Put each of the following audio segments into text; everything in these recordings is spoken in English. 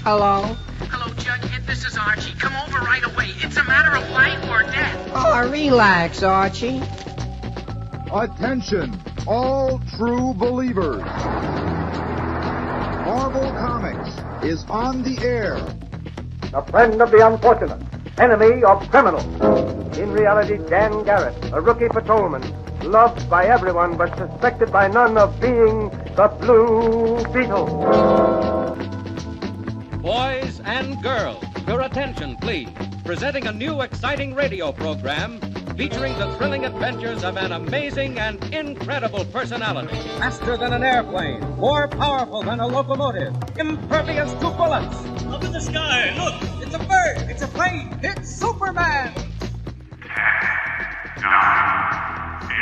Hello? Hello, Jughead. This is Archie. Come over right away. It's a matter of life or death. Oh, relax, Archie. Attention, all true believers. Marvel Comics is on the air. A friend of the unfortunate, enemy of criminals. In reality, Dan Garrett, a rookie patrolman, loved by everyone but suspected by none of being the Blue Beetle. Boys and girls, your attention, please. Presenting a new exciting radio program featuring the thrilling adventures of an amazing and incredible personality. Faster than an airplane, more powerful than a locomotive, impervious to bullets. Up in the sky, look! It's a bird, it's a plane, it's Superman! 10, 9, 8,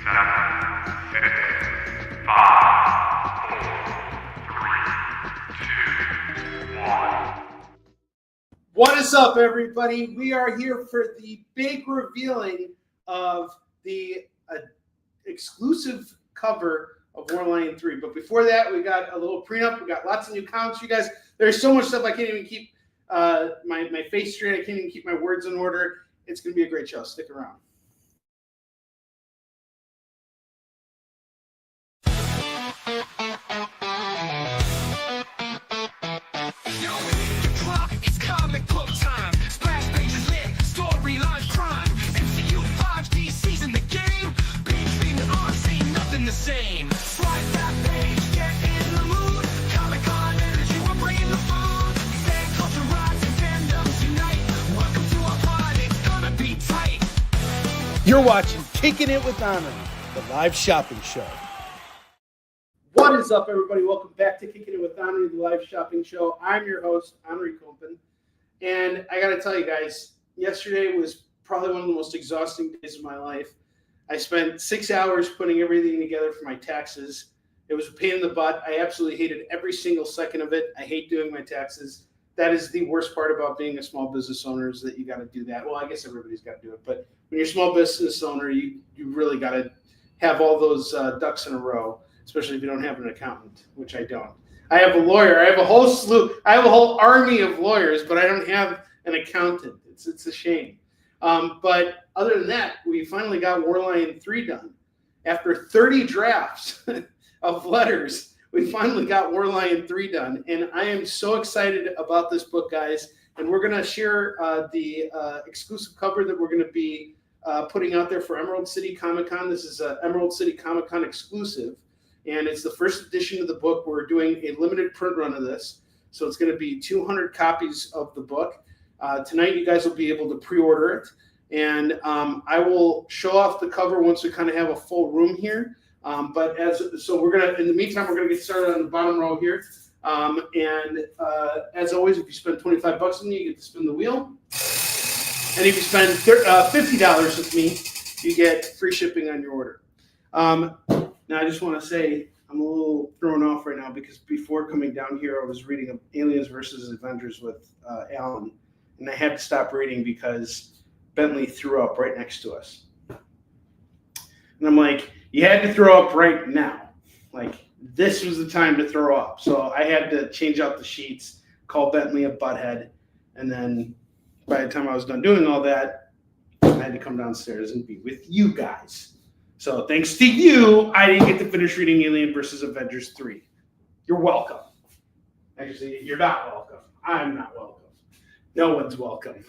7, 6, 5, 4, 3, 2, 1. What is up, everybody? We are here for the big revealing of the exclusive cover of War Lion 3. But before that, we got a little prenup. We got lots of new comics for you guys. There's so much stuff I can't even keep my face straight. I can't even keep my words in order. It's going to be a great show. Stick around. You're watching Kickin It With Onrie, the live shopping show. What is up, everybody? Welcome back to Kickin It With Onrie, the live shopping show. I'm your host, Onrie Kompan. And I got to tell you guys, yesterday was probably one of the most exhausting days of my life. I spent 6 hours putting everything together for my taxes. It was a pain in the butt. I absolutely hated every single second of it. I hate doing my taxes. That is the worst part about being a small business owner, is that you got to do that. Well, I guess everybody's got to do it. But when you're a small business owner, you really got to have all those ducks in a row, especially if you don't have an accountant, which I don't. I have a lawyer. I have a whole army of lawyers, but I don't have an accountant. It's a shame. But other than that, we finally got War Lion 3 done. After 30 drafts of letters, we finally got War Lion 3 done. And I am so excited about this book, guys. And we're going to share the exclusive cover that we're going to be putting out there for Emerald City Comic Con. This is an Emerald City Comic Con exclusive. And it's the first edition of the book. We're doing a limited print run of this. So it's going to be 200 copies of the book. Tonight, you guys will be able to pre-order it. And I will show off the cover once we kind of have a full room here. But we're going to, in the meantime, we're going to get started on the bottom row here. As always, if you spend $25 with me, you get to spin the wheel. And if you spend $50 with me, you get free shipping on your order. Now, I just want to say I'm a little thrown off right now because before coming down here, I was reading Aliens versus Avengers with Alan, and I had to stop reading because Bentley threw up right next to us. And I'm like, you had to throw up right now. Like, this was the time to throw up. So I had to change out the sheets, call Bentley a butthead, and then by the time I was done doing all that, I had to come downstairs and be with you guys. So thanks to you, I didn't get to finish reading Alien versus Avengers 3. You're welcome. Actually, you're not welcome. I'm not welcome. No one's welcome.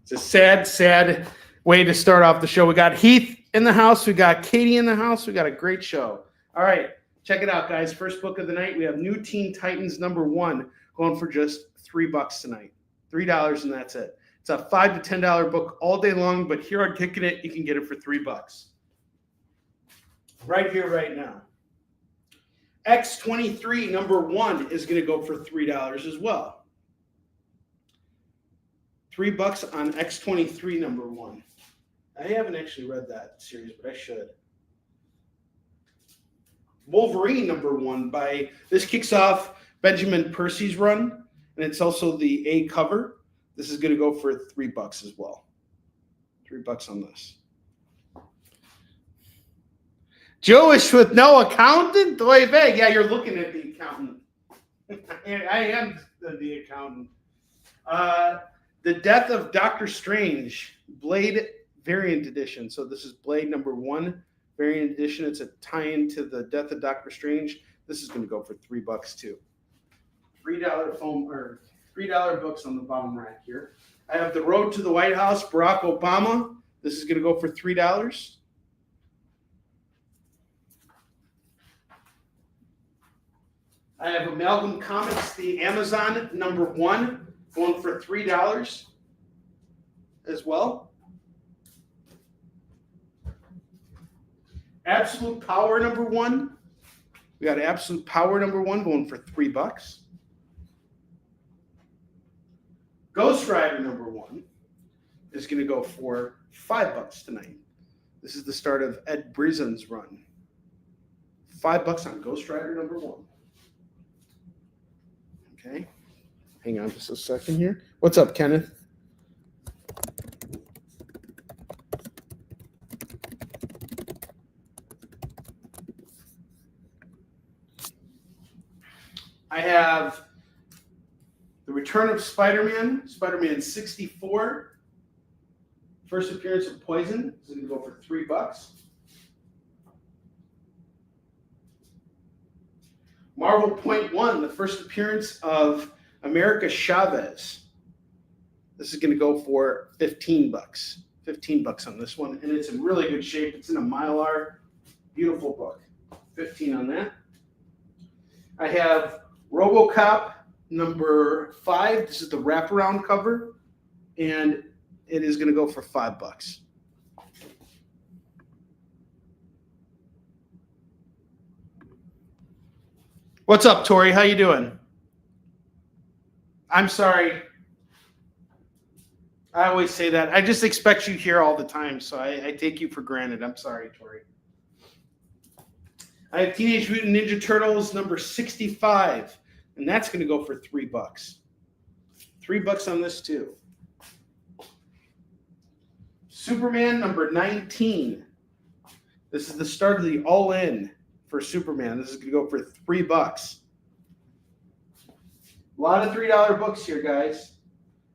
It's a sad, sad way to start off the show. We got Heath in the house. We got Katie in the house. We got a great show. All right, check it out, guys. First book of the night. We have New Teen Titans #1 going for just $3 tonight. $3 and that's it. It's a $5 to $10 book all day long, but here on Kickin' It, you can get it for $3. Right here, right now. X-23 #1 is going to go for $3 as well. $3 on X-23 #1. I haven't actually read that series, but I should. Wolverine #1 by, this kicks off Benjamin Percy's run, and it's also the A cover. This is going to go for $3 as well. $3 on this. Jewish with no accountant? Oy vey. Yeah, you're looking at the accountant. I am the accountant. The Death of Doctor Strange, Blade Variant Edition. So this is Blade number 1 Variant Edition. It's a tie-in to the Death of Doctor Strange. This is going to go for $3 too. $3 foam or $3 books on the bottom rack here. I have The Road to the White House, Barack Obama. This is going to go for $3. I have Amalgam Comics, the Amazon number 1, going for $3 as well. Absolute Power number 1. We got Absolute Power number 1 going for $3. Ghost Rider number 1 is going to go for $5 tonight. This is the start of Ed Brison's run. $5 on Ghost Rider number 1. Okay. Hang on just a second here. What's up, Kenneth? I have The Return of Spider-Man, Spider-Man 64. First appearance of Poison. This is going to go for $3. Marvel Point 1, the first appearance of America Chavez. This is going to go for $15. $15 on this one, and it's in really good shape. It's in a Mylar. Beautiful book. $15 on that. I have RoboCop number 5. This is the wraparound cover, and it is going to go for $5. What's up, Tori? How you doing? I'm sorry. I always say that. I just expect you here all the time, so I take you for granted. I'm sorry, Tori. I have Teenage Mutant Ninja Turtles number 65, and that's going to go for $3. $3 on this too. Superman number 19. This is the start of the all-in for Superman. This is going to go for $3. A lot of $3 books here, guys.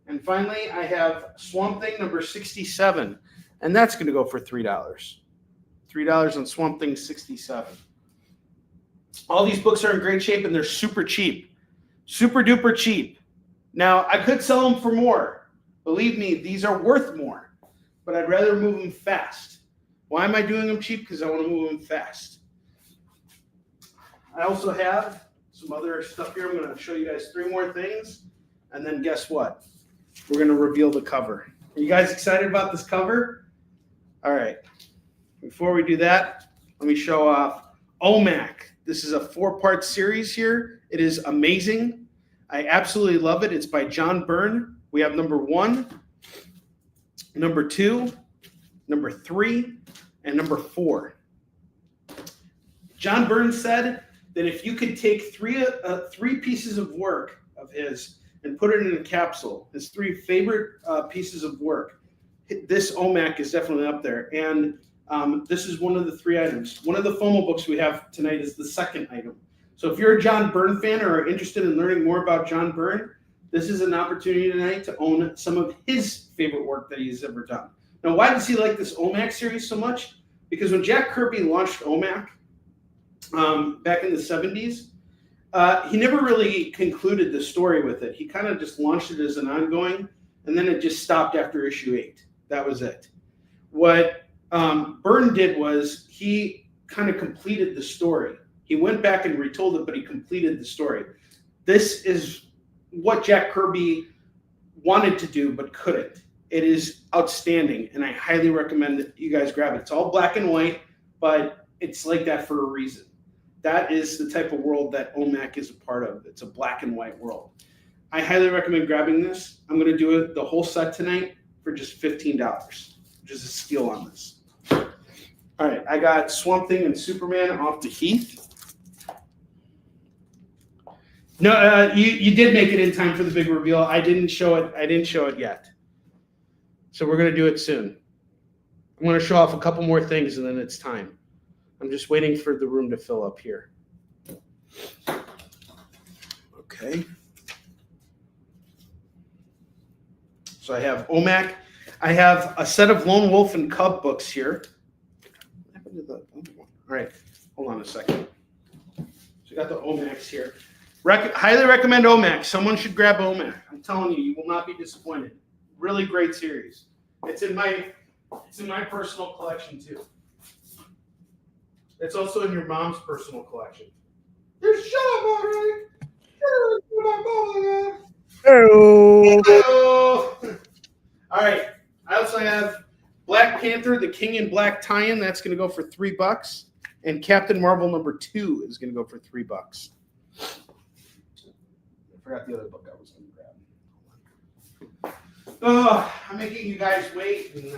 And finally, I have Swamp Thing number 67, and that's going to go for $3. $3 on Swamp Thing 67. All these books are in great shape, and they're super cheap. Super duper cheap. Now, I could sell them for more. Believe me, these are worth more, but I'd rather move them fast. Why am I doing them cheap? Because I want to move them fast. I also have some other stuff here. I'm going to show you guys 3 more things, and then guess what? We're going to reveal the cover. Are you guys excited about this cover? All right. Before we do that, let me show off OMAC. This is a 4-part series here. It is amazing. I absolutely love it. It's by John Byrne. We have number 1, number 2, number 3, and number 4. John Byrne said that if you could take three pieces of work of his and put it in a capsule, his 3 favorite pieces of work, this OMAC is definitely up there. And this is one of the 3 items. One of the FOMO books we have tonight is the second item. So if you're a John Byrne fan or are interested in learning more about John Byrne, this is an opportunity tonight to own some of his favorite work that he's ever done. Now, why does he like this OMAC series so much? Because when Jack Kirby launched OMAC back in the 70s, he never really concluded the story with it. He kind of just launched it as an ongoing, and then it just stopped after issue 8. That was it. What Byrne did was he kind of completed the story. He went back and retold it, but he completed the story. This is what Jack Kirby wanted to do but couldn't. It is outstanding, and I highly recommend that you guys grab it. It's all black and white, but it's like that for a reason. That is the type of world that OMAC is a part of. It's a black and white world. I highly recommend grabbing this. I'm going to do it the whole set tonight for just $15, which is a steal on this. All right, I got Swamp Thing and Superman off to Heath. No, you did make it in time for the big reveal. I didn't show it yet. So we're going to do it soon. I'm going to show off a couple more things, and then it's time. I'm just waiting for the room to fill up here. Okay. So I have OMAC. I have a set of Lone Wolf and Cub books here. What happened to the other one? All right. Hold on a second. So we got the OMACs here. Highly recommend OMAC. Someone should grab OMAC. I'm telling you, you will not be disappointed. Really great series. It's in my personal collection too. It's also in your mom's personal collection. Shut up already. Hello. All right. I also have Black Panther, the King in Black tie-in. That's going to go for $3. And Captain Marvel #2 is going to go for $3. I forgot the other book I was going to grab. Oh, I'm making you guys wait, and you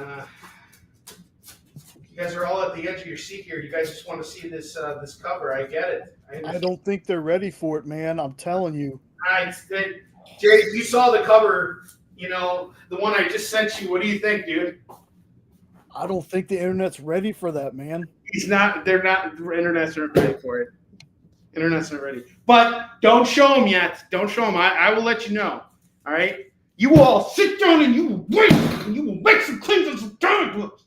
guys are all at the edge of your seat here. You guys just want to see this cover. I get it. I don't think they're ready for it, man. I'm telling you. Jay, you saw the cover, the one I just sent you. What do you think, dude? I don't think the internet's ready for that, man. They're not, the internet's not ready for it. Internet's not ready. But don't show them yet. Don't show them. I will let you know. All right? You will all sit down and you will wait, and you will make some claims and some comic books.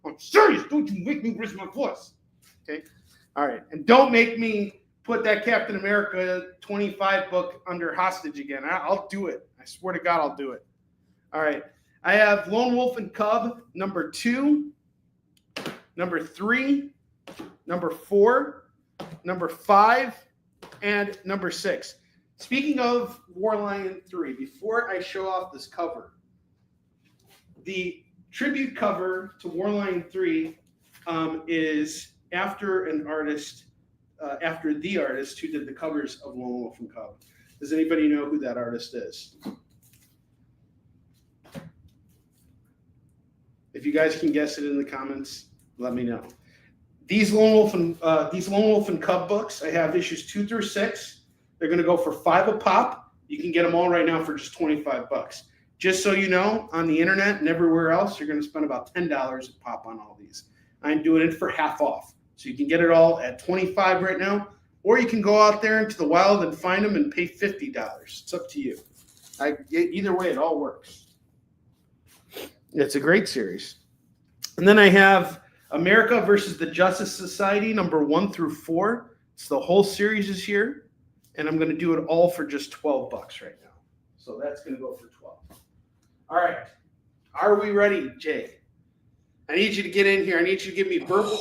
I'm serious. Don't you make me raise my voice. Okay? All right. And don't make me put that Captain America 25 book under hostage again. I'll do it. I swear to God, I'll do it. All right. I have Lone Wolf and Cub #2, #3, #4, #5, and #6. Speaking of War Lion 3, before I show off this cover, the tribute cover to War Lion 3 is after an artist, after the artist who did the covers of Lone Wolf and Cub. Does anybody know who that artist is? If you guys can guess it in the comments, let me know. These Lone Wolf and Cub books, I have issues 2 through 6. They're going to go for $5 a pop. You can get them all right now for just $25. Just so you know, on the internet and everywhere else, you're going to spend about $10 a pop on all these. I'm doing it for half off. So you can get it all at $25 right now, or you can go out there into the wild and find them and pay $50. It's up to you. Either way, it all works. It's a great series. And then I have America versus the Justice Society, #1 through 4. It's the whole series is here. And I'm going to do it all for just $12 right now. So that's going to go for $12. All right. Are we ready, Jay? I need you to get in here. I need you to give me verbal.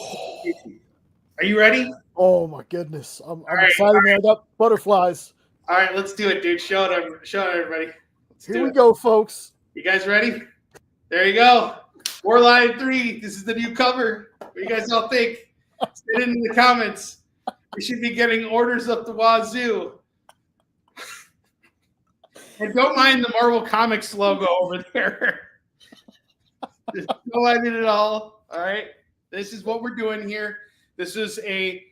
Are you ready? Oh, my goodness. I'm excited, man. I got butterflies. All right, let's do it, dude. Show it, everybody. Here we go, folks. You guys ready? There you go. War Lion 3. This is the new cover. What do you guys all think? Send it in the comments. We should be getting orders up the wazoo. And don't mind the Marvel Comics logo over there. Just don't mind it at all. All right. This is what we're doing here. This is a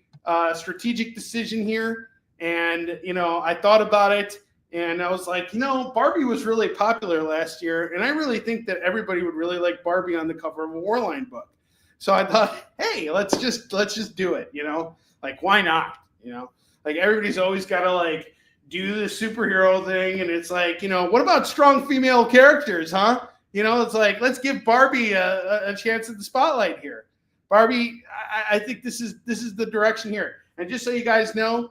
strategic decision here. And, I thought about it. And I was like, Barbie was really popular last year. And I really think that everybody would really like Barbie on the cover of a War Lion book. So I thought, hey, let's just do it, Like, why not? Like everybody's always got to do the superhero thing. And it's like, what about strong female characters, huh? It's like, let's give Barbie a chance at the spotlight here. Barbie, I think this is the direction here. And just so you guys know,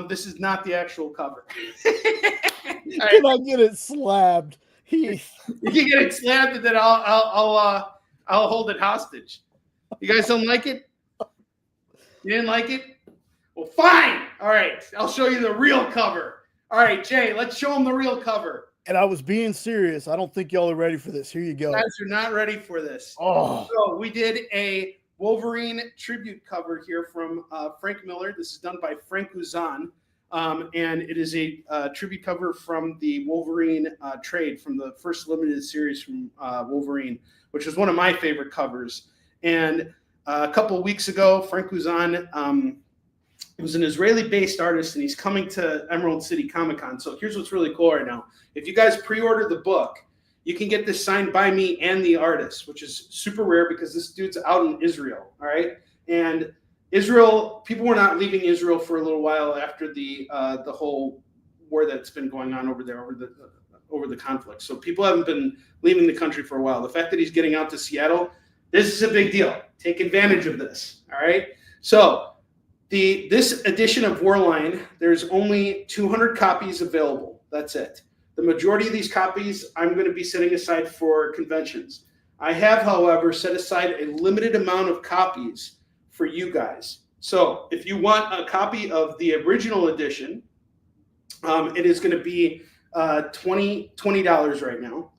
this is not the actual cover. Can I get it slabbed? You can get it slabbed, and then I'll hold it hostage. You guys don't like it? You didn't like it? Well, fine. All right. I'll show you the real cover. All right, Jay, let's show them the real cover. And I was being serious. I don't think y'all are ready for this. Here you go. You guys are not ready for this. Oh. So we did a Wolverine tribute cover here from Frank Miller. This is done by Frank Uzan. And it is a tribute cover from the Wolverine trade, from the first limited series from Wolverine, which was one of my favorite covers. And a couple of weeks ago, Frank Uzan was an Israeli-based artist, and he's coming to Emerald City Comic-Con. So here's what's really cool right now. If you guys pre-order the book, you can get this signed by me and the artist, which is super rare because this dude's out in Israel, all right? And Israel, people were not leaving Israel for a little while after the whole war that's been going on over there over the conflict. So people haven't been leaving the country for a while. The fact that he's getting out to Seattle, this is a big deal. Take advantage of this. All right. So this edition of Warline, there's only 200 copies available. That's it. The majority of these copies I'm going to be setting aside for conventions. I have, however, set aside a limited amount of copies for you guys. So if you want a copy of the original edition, it is going to be $20 right now.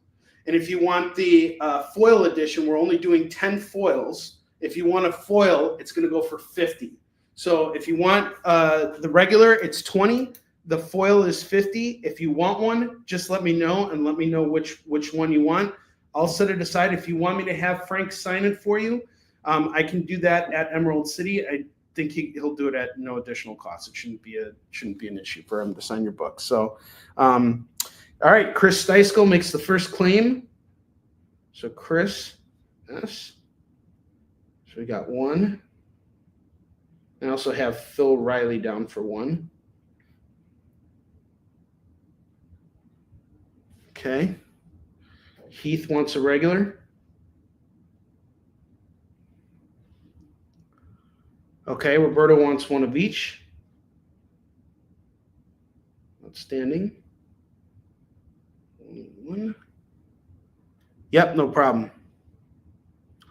And if you want the foil edition, we're only doing 10 foils. If you want a foil, it's going to go for $50. So if you want the regular, it's $20. The foil is $50. If you want one, just let me know and let me know which one you want. I'll set it aside. If you want me to have Frank sign it for you, I can do that at Emerald City. I think he'll do it at no additional cost. It shouldn't be an issue for him to sign your book. So, all right, Chris Steisko makes the first claim. So Chris, yes. So we got one. I also have Phil Riley down for one. Okay. Heath wants a regular. Okay, Roberto wants one of each. Outstanding. One. Yep, no problem.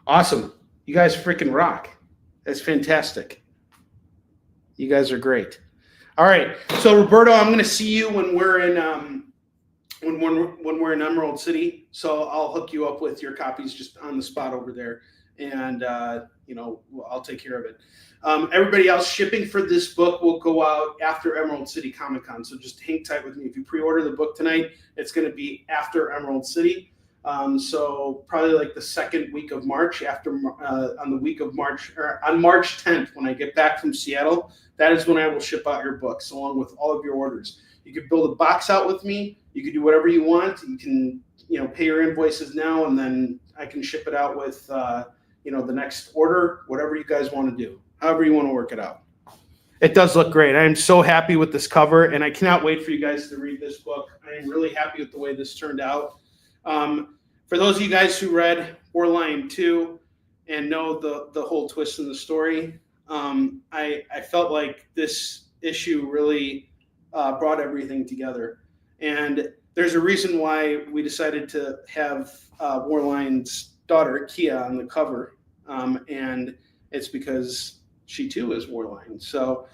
Awesome. You guys freaking rock. That's fantastic. You guys are great. All right. So Roberto, I'm going to see you when we're in when we're in Emerald City. So I'll hook you up with your copies just on the spot over there, and I'll take care of it. Everybody else, shipping for this book will go out after Emerald City Comic Con. So just hang tight with me. If you pre-order the book tonight, it's going to be after Emerald City. So probably like the second week of March, on the week of March, or on March 10th, when I get back from Seattle, that is when I will ship out your books along with all of your orders. You could build a box out with me. You could do whatever you want. You can, pay your invoices now, and then I can ship it out with, the next order, whatever you guys want to do, however you want to work it out. It does look great. I am so happy with this cover, and I cannot wait for you guys to read this book. I am really happy with the way this turned out. For those of you guys who read Warline 2 and know the whole twist in the story, I felt like this issue really brought everything together. And there's a reason why we decided to have Warline's daughter, Kia, on the cover. And it's because she too is Warline. So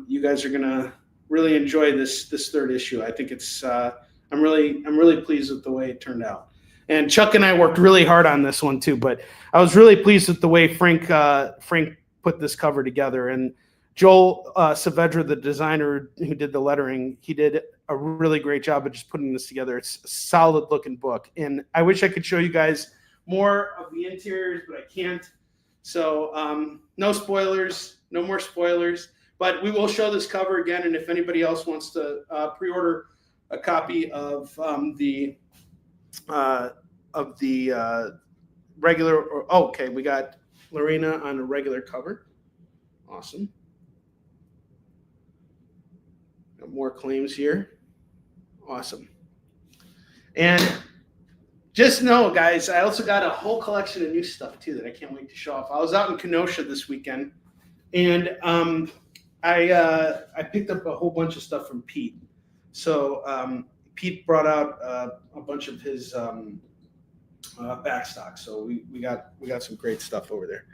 you guys are going to really enjoy this third issue. I think it's I'm really pleased with the way it turned out. And Chuck and I worked really hard on this one too, but I was really pleased with the way Frank put this cover together. And Joel Saavedra, the designer who did the lettering, he did a really great job of just putting this together. It's a solid looking book. And I wish I could show you guys more of the interiors, but I can't. So no spoilers, no more spoilers, but we will show this cover again. And if anybody else wants to pre-order a copy of the regular, okay, we got Lorena on a regular cover. Awesome. Got more claims here. Awesome. And just know, guys, I also got a whole collection of new stuff too that I can't wait to show off. I was out in Kenosha this weekend, and I picked up a whole bunch of stuff from Pete. So Pete brought out a bunch of his backstock. So we got some great stuff over there.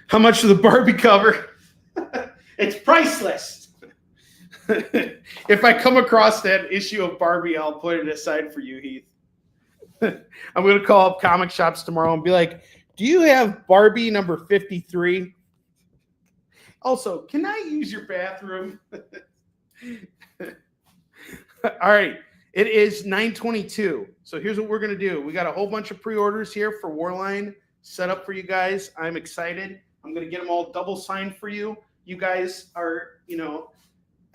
How much for the Barbie cover? It's priceless. If I come across that issue of Barbie, I'll put it aside for you, Heath. I'm going to call up comic shops tomorrow and be like, do you have Barbie number 53? Also, can I use your bathroom? All right. It is 9:22. So here's what we're going to do. We got a whole bunch of pre-orders here for Warline set up for you guys. I'm excited. I'm going to get them all double signed for you. You guys are,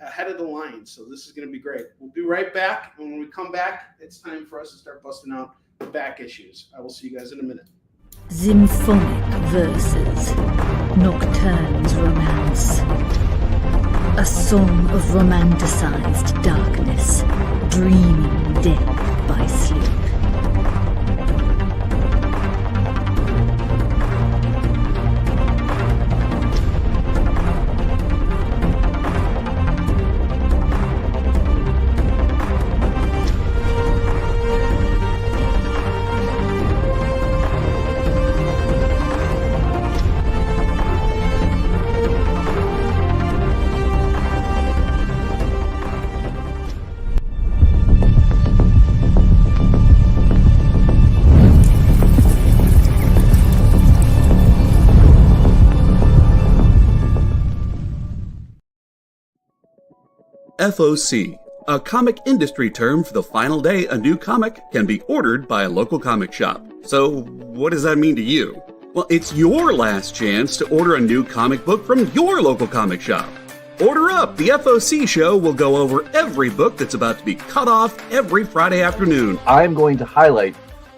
ahead of the line. So this is going to be great. We'll be right back. And when we come back, it's time for us to start busting out the back issues. I will see you guys in a minute. Symphonic verses, Nocturne's romance, a song of romanticized darkness. dreaming death by sleep. FOC, a comic industry term for the final day a new comic can be ordered by a local comic shop. So, what does that mean to you? Well, it's your last chance to order a new comic book from your local comic shop. Order up! The FOC show will go over every book that's about to be cut off every Friday afternoon. I'm going to highlight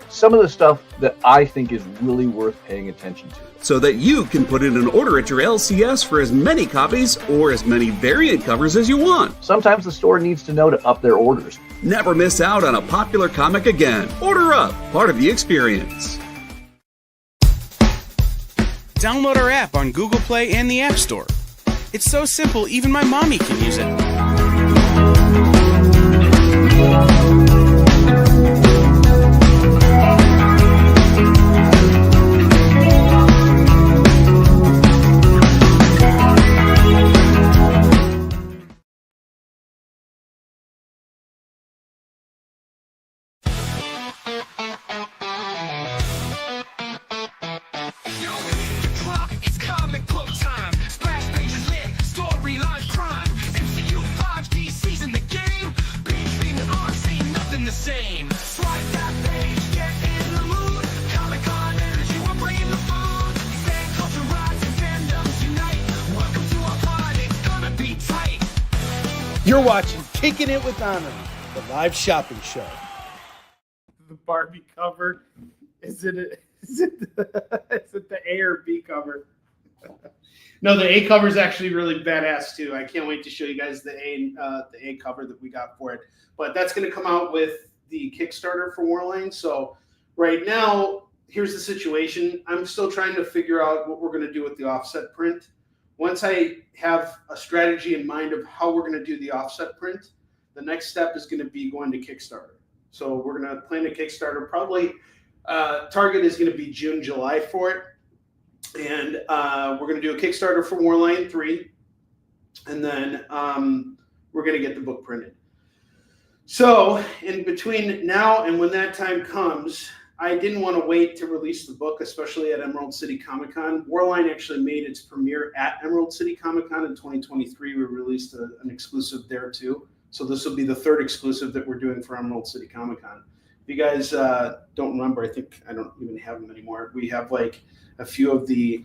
some of the stuff that I think is really worth paying attention to, so that you can put in an order at your LCS for as many copies or as many variant covers as you want. Sometimes the store needs to know to up their orders. Never miss out on a popular comic again. Order up, part of the experience. Download our app on Google Play and the App Store. It's so simple, even my mommy can use it. You're watching Kickin It With Onrie, the live shopping show. The Barbie cover. Is it the A or B cover? No, the A cover is actually really badass too. I can't wait to show you guys the A cover that we got for it. But that's going to come out with the Kickstarter for Warline. So right now, here's the situation. I'm still trying to figure out what we're going to do with the offset print. Once I have a strategy in mind of how we're going to do the offset print, the next step is going to be going to Kickstarter. So we're going to plan a Kickstarter. Probably target is going to be June, July for it. And we're going to do a Kickstarter for Warline 3. And then we're going to get the book printed. So in between now and when that time comes, I didn't want to wait to release the book, especially at Emerald City Comic Con. Warline actually made its premiere at Emerald City Comic Con in 2023. We released an exclusive there too. So this will be the third exclusive that we're doing for Emerald City Comic Con. If you guys don't remember, I think I don't even have them anymore. We have like a few of the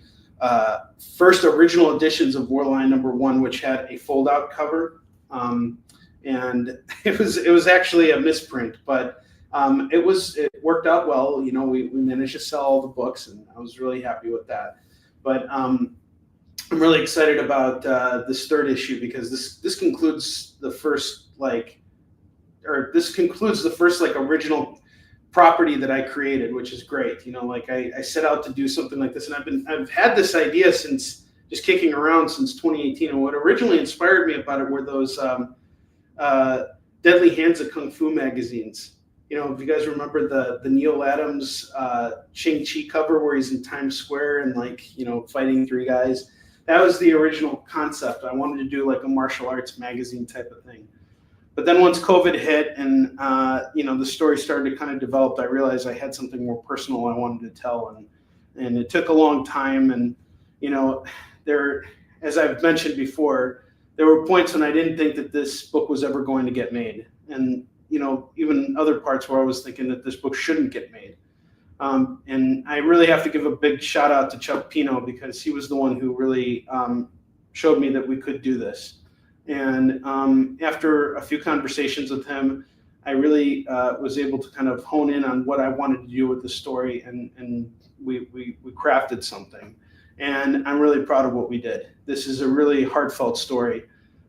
first original editions of Warline #1, which had a fold-out cover. And it was actually a misprint, but it worked out well. You know, we managed to sell all the books, and I was really happy with that. But I'm really excited about this third issue because this concludes the first original property that I created, which is great. You know, like I set out to do something like this, and I've had this idea since just kicking around since 2018. And what originally inspired me about it were those Deadly Hands of Kung Fu magazines. You know, if you guys remember the Neil Adams Shang-Chi cover where he's in Times Square and fighting three guys, that was the original concept. I wanted to do like a martial arts magazine type of thing. But then once COVID hit and the story started to kind of develop, I realized I had something more personal I wanted to tell, and it took a long time. And as I've mentioned before, there were points when I didn't think that this book was ever going to get made, and even other parts where I was thinking that this book shouldn't get made. And I really have to give a big shout out to Chuck Pino because he was the one who really showed me that we could do this. And after a few conversations with him, I really was able to kind of hone in on what I wanted to do with the story, and we crafted something. And I'm really proud of what we did. This is a really heartfelt story.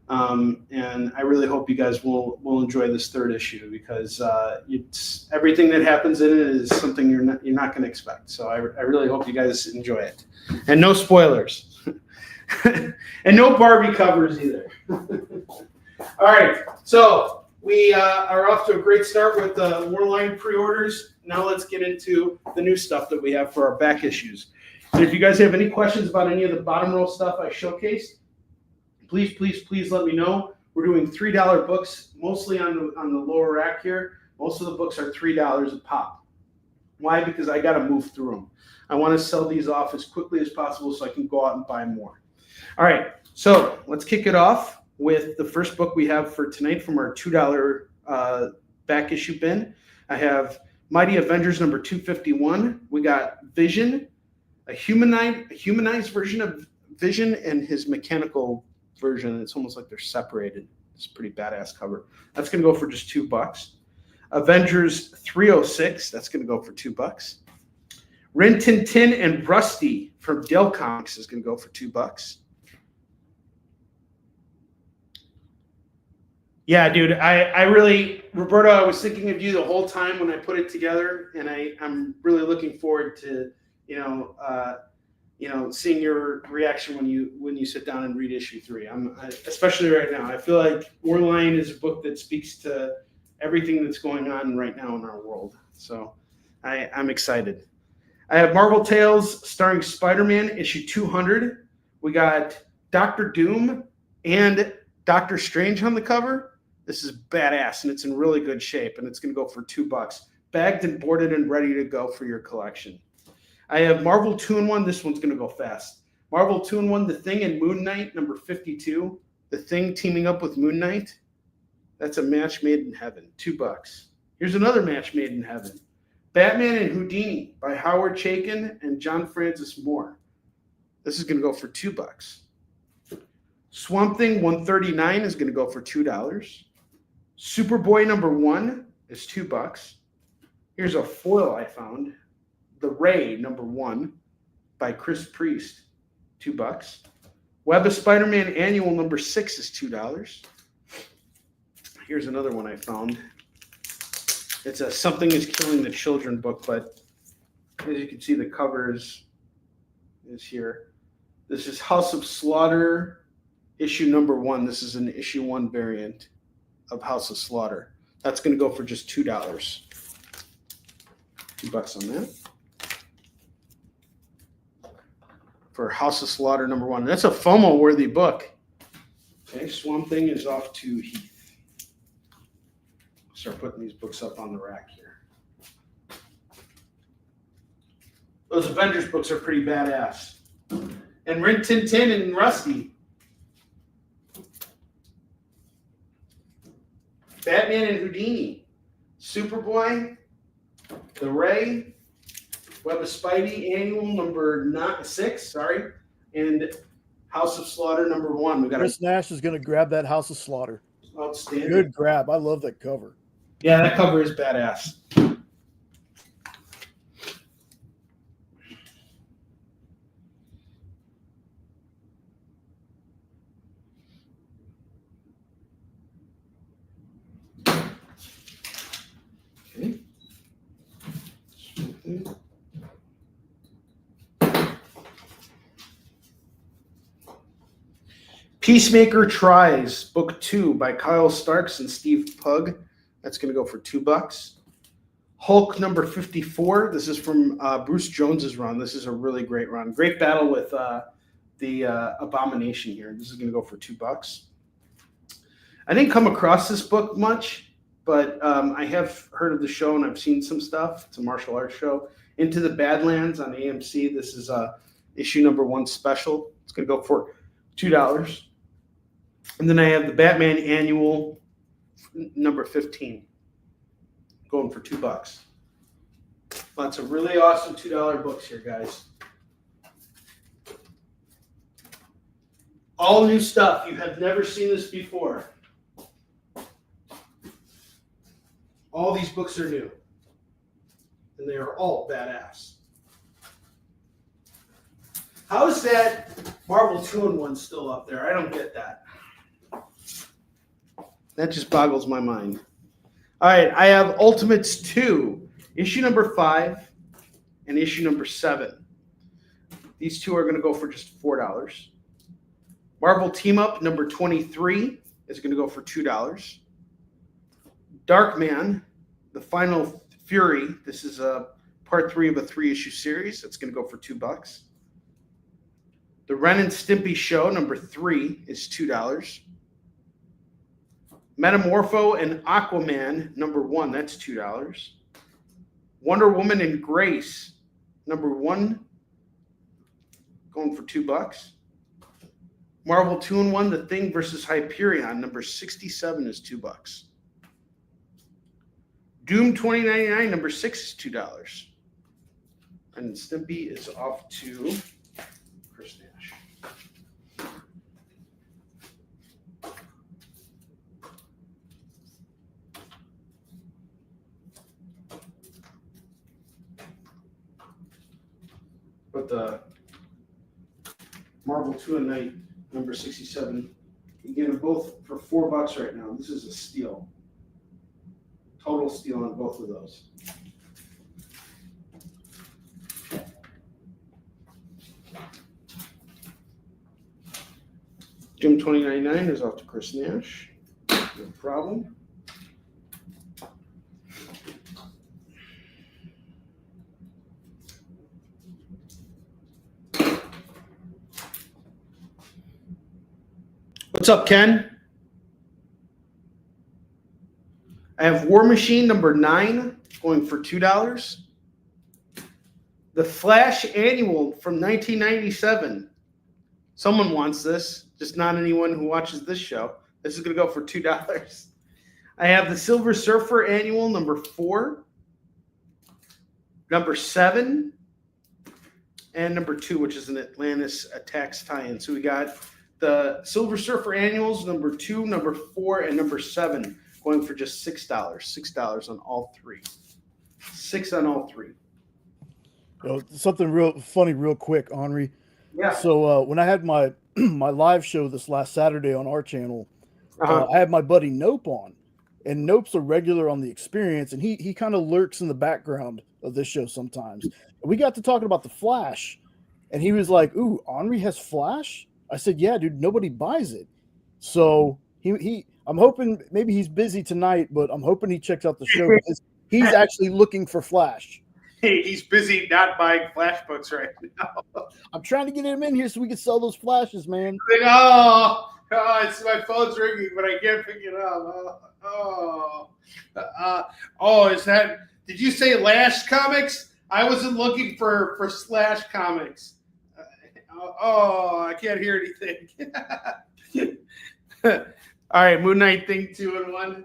And I really hope you guys will enjoy this third issue because it's everything that happens in it is something you're not going to expect. So I really hope you guys enjoy it, and no spoilers, and no Barbie covers either. All right, so we are off to a great start with the Warline pre-orders. Now let's get into the new stuff that we have for our back issues. And if you guys have any questions about any of the bottom row stuff I showcased, please let me know. We're doing $3 books, mostly on the lower rack here. Most of the books are $3 a pop. Why? Because I got to move through them. I want to sell these off as quickly as possible so I can go out and buy more. All right, so let's kick it off with the first book we have for tonight from our $2 back issue bin. I have Mighty Avengers number 251. We got Vision, a humanized version of Vision and his mechanical version. It's almost like they're separated. It's a pretty badass cover. That's going to go for just $2. Avengers 306. That's going to go for $2. Rin Tin Tin and Rusty from Dell Comics is going to go for $2. Yeah, dude, I really, Roberto, I was thinking of you the whole time when I put it together, and I'm really looking forward to, seeing your reaction when you sit down and read issue 3. Especially right now. I feel like Warline is a book that speaks to everything that's going on right now in our world. So I'm excited. I have Marvel Tales starring Spider-Man issue 200. We got Doctor Doom and Doctor Strange on the cover. This is badass, and it's in really good shape, and it's going to go for $2. Bagged and boarded and ready to go for your collection. I have Marvel 2-in-1. This one's going to go fast. Marvel 2-in-1, The Thing and Moon Knight, number 52. The Thing teaming up with Moon Knight. That's a match made in heaven. $2. Here's another match made in heaven. Batman and Houdini by Howard Chaykin and John Francis Moore. This is going to go for $2. Swamp Thing 139 is going to go for $2. Superboy number 1 is $2. Here's a foil I found. The Ray number 1 by Chris Priest, $2. Web of Spider-Man Annual number 6 is $2. Here's another one I found. It's a Something is Killing the Children book, but as you can see, the cover is here. This is House of Slaughter issue number 1. This is an issue 1 variant of House of Slaughter. That's going to go for just $2. $2 on that. For House of Slaughter number 1. That's a FOMO worthy book. Okay, Swamp Thing is off to Heath. Start putting these books up on the rack here. Those Avengers books are pretty badass. And Rin Tin Tin and Rusty. Batman and Houdini. Superboy. The Ray. Web of Spidey Annual number 6, and House of Slaughter number 1. We got Chris Nash is going to grab that House of Slaughter. Outstanding. Good grab. I love that cover. Yeah, that cover is badass. Okay. Peacemaker Tries, Book 2 by Kyle Starks and Steve Pugh. That's going to go for $2. Hulk number 54. This is from Bruce Jones's run. This is a really great run. Great battle with the Abomination here. This is going to go for $2. I didn't come across this book much, but I have heard of the show and I've seen some stuff. It's a martial arts show. Into the Badlands on AMC. This is issue number 1 special. It's going to go for $2. And then I have the Batman Annual number 15 going for $2. Lots of really awesome $2 books here, guys. All new stuff. You have never seen this before. All these books are new. And they are all badass. How is that Marvel 2-in-1 still up there? I don't get that. That just boggles my mind. All right, I have Ultimates 2, issue number 5 and issue number 7. These two are going to go for just $4. Marvel Team Up number 23 is going to go for $2. Darkman, The Final Fury. This is a part 3 of a 3-issue series. It's going to go for $2. The Ren and Stimpy Show number 3 is $2. Metamorpho and Aquaman number 1, that's $2. Wonder Woman and Grace number 1, going for $2. Marvel 2-in-1, The Thing versus Hyperion number 67 is $2. Doom 2099 number 6 is $2. And Stimpy is off to Chris Nash. But the Marvel 2 and Night number 67, you get them both for $4 right now. This is a steal. Total steal on both of those. Jim 2099 is off to Chris Nash. No problem. What's up, Ken? I have War Machine number 9 going for $2. The Flash Annual from 1997. Someone wants this, just not anyone who watches this show. This is going to go for $2. I have the Silver Surfer Annual number 4, number 7, and number 2, which is an Atlantis Attacks tie-in. So we got the Silver Surfer Annuals number 2, number 4, and number 7 going for just $6. $6 on all 3. 6 on all 3. Something real funny, real quick, Onrie. Yeah. So when I had my my live show this last Saturday on our channel, I had my buddy Nope on, and Nope's a regular on the Experience, and he kind of lurks in the background of this show sometimes. We got to talking about the Flash, and he was like, "Ooh, Onrie has Flash?" I said, "Yeah, dude, nobody buys it." So I'm hoping maybe he's busy tonight, but I'm hoping he checks out the show because he's actually looking for Flash. Hey, he's busy not buying Flash books right now. I'm trying to get him in here so we can sell those Flashes, man. Like, it's my phone's ringing, but I can't pick it up. Is that? Did you say Lash Comics? I wasn't looking for Slash Comics. I can't hear anything. All right, Moon Knight thing 2-in-1.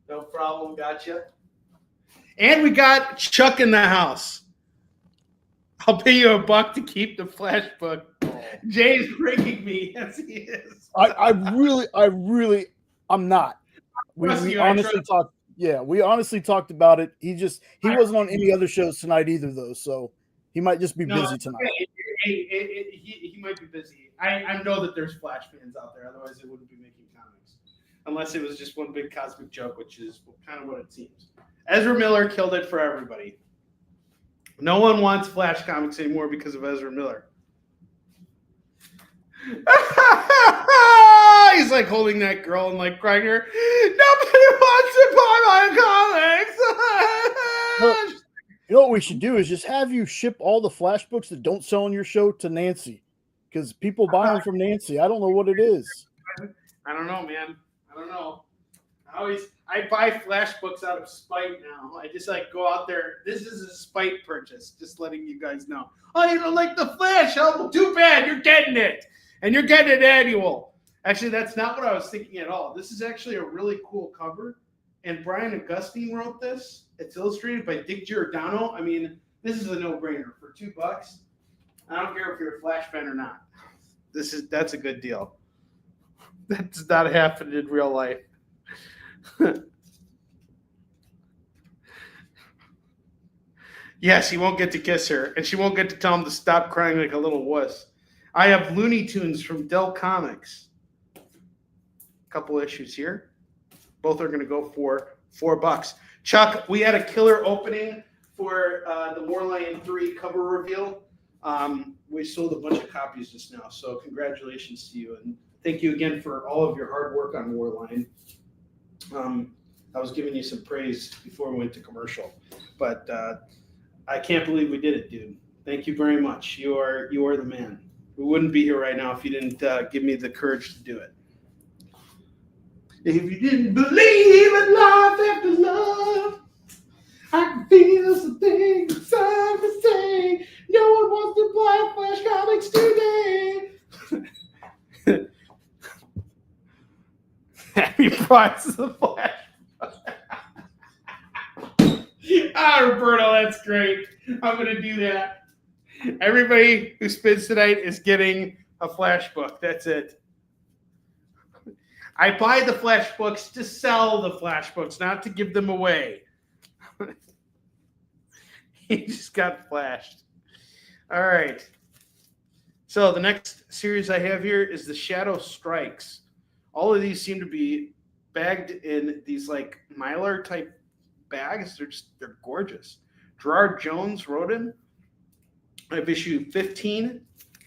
No problem, gotcha. And we got Chuck in the house. I'll pay you $1 to keep the Flash book. Jay's ringing me. Yes, he is. I'm not. We honestly talked. Yeah, we honestly talked about it. He wasn't on any other shows tonight either, though. So he might just be busy tonight. He might be busy. I know that there's Flash fans out there. Otherwise, they wouldn't be making comics. Unless it was just one big cosmic joke, which is kind of what it seems. Ezra Miller killed it for everybody. No one wants Flash comics anymore because of Ezra Miller. He's like holding that girl and like crying her. Nobody wants to buy my comics. You know what we should do is just have you ship all the Flash books that don't sell on your show to Nancy, because people buy them from Nancy. I don't know what it is. I don't know, man. I don't know. I buy Flash books out of spite now. I just like go out there. This is a spite purchase. Just letting you guys know. Oh, you don't like the Flash? Oh, too bad. You're getting it, and you're getting it annual. Actually, that's not what I was thinking at all. This is actually a really cool cover, and Brian Augustine wrote this. It's illustrated by Dick Giordano. I mean, this is a no-brainer for $2. I don't care if you're a Flash fan or not. That's a good deal. That's not happening in real life. Yes, he won't get to kiss her, and she won't get to tell him to stop crying like a little wuss. I have Looney Tunes from Dell Comics. A couple issues here. Both are going to go for $4. Chuck, we had a killer opening for the Warline 3 cover reveal. We sold a bunch of copies just now, so congratulations to you. And thank you again for all of your hard work on Warline. I was giving you some praise before we went to commercial, but I can't believe we did it, dude. Thank you very much. You are the man. We wouldn't be here right now if you didn't give me the courage to do it. If you didn't believe in life after love, I can feel something inside me say, no one wants to buy Flash comics today. Happy price of the Flash. Roberto, that's great. I'm going to do that. Everybody who spins tonight is getting a Flash book. That's it. I buy the Flash books to sell the Flash books, not to give them away. He just got flashed. All right. So the next series I have here is the Shadow Strikes. All of these seem to be bagged in these like Mylar type bags. They're gorgeous. Gerard Jones wrote in. I have issue 15,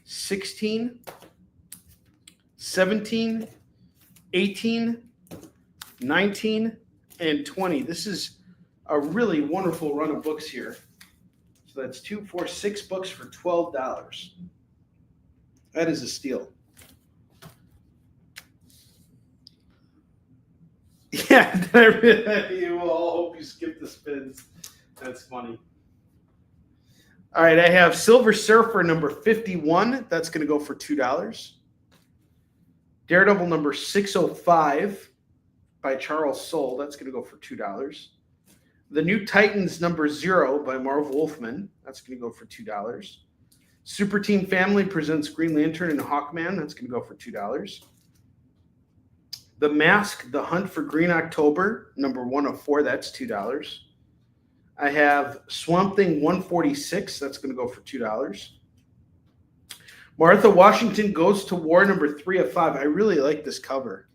16, 17, 18, 19, and 20. This is a really wonderful run of books here. So that's 2, 4, 6 books for $12. That is a steal. Yeah, you all hope you skip the spins. That's funny. All right, I have Silver Surfer number 51. That's going to go for $2. Daredevil number 605 by Charles Soule. That's going to go for $2. The New Titans number 0 by Marv Wolfman. That's going to go for $2. Super Team Family presents Green Lantern and Hawkman. That's going to go for $2. The Mask, The Hunt for Green October, number 104. That's $2. I have Swamp Thing 146. That's going to go for $2. Martha Washington Goes to War, number 3 of 5. I really like this cover.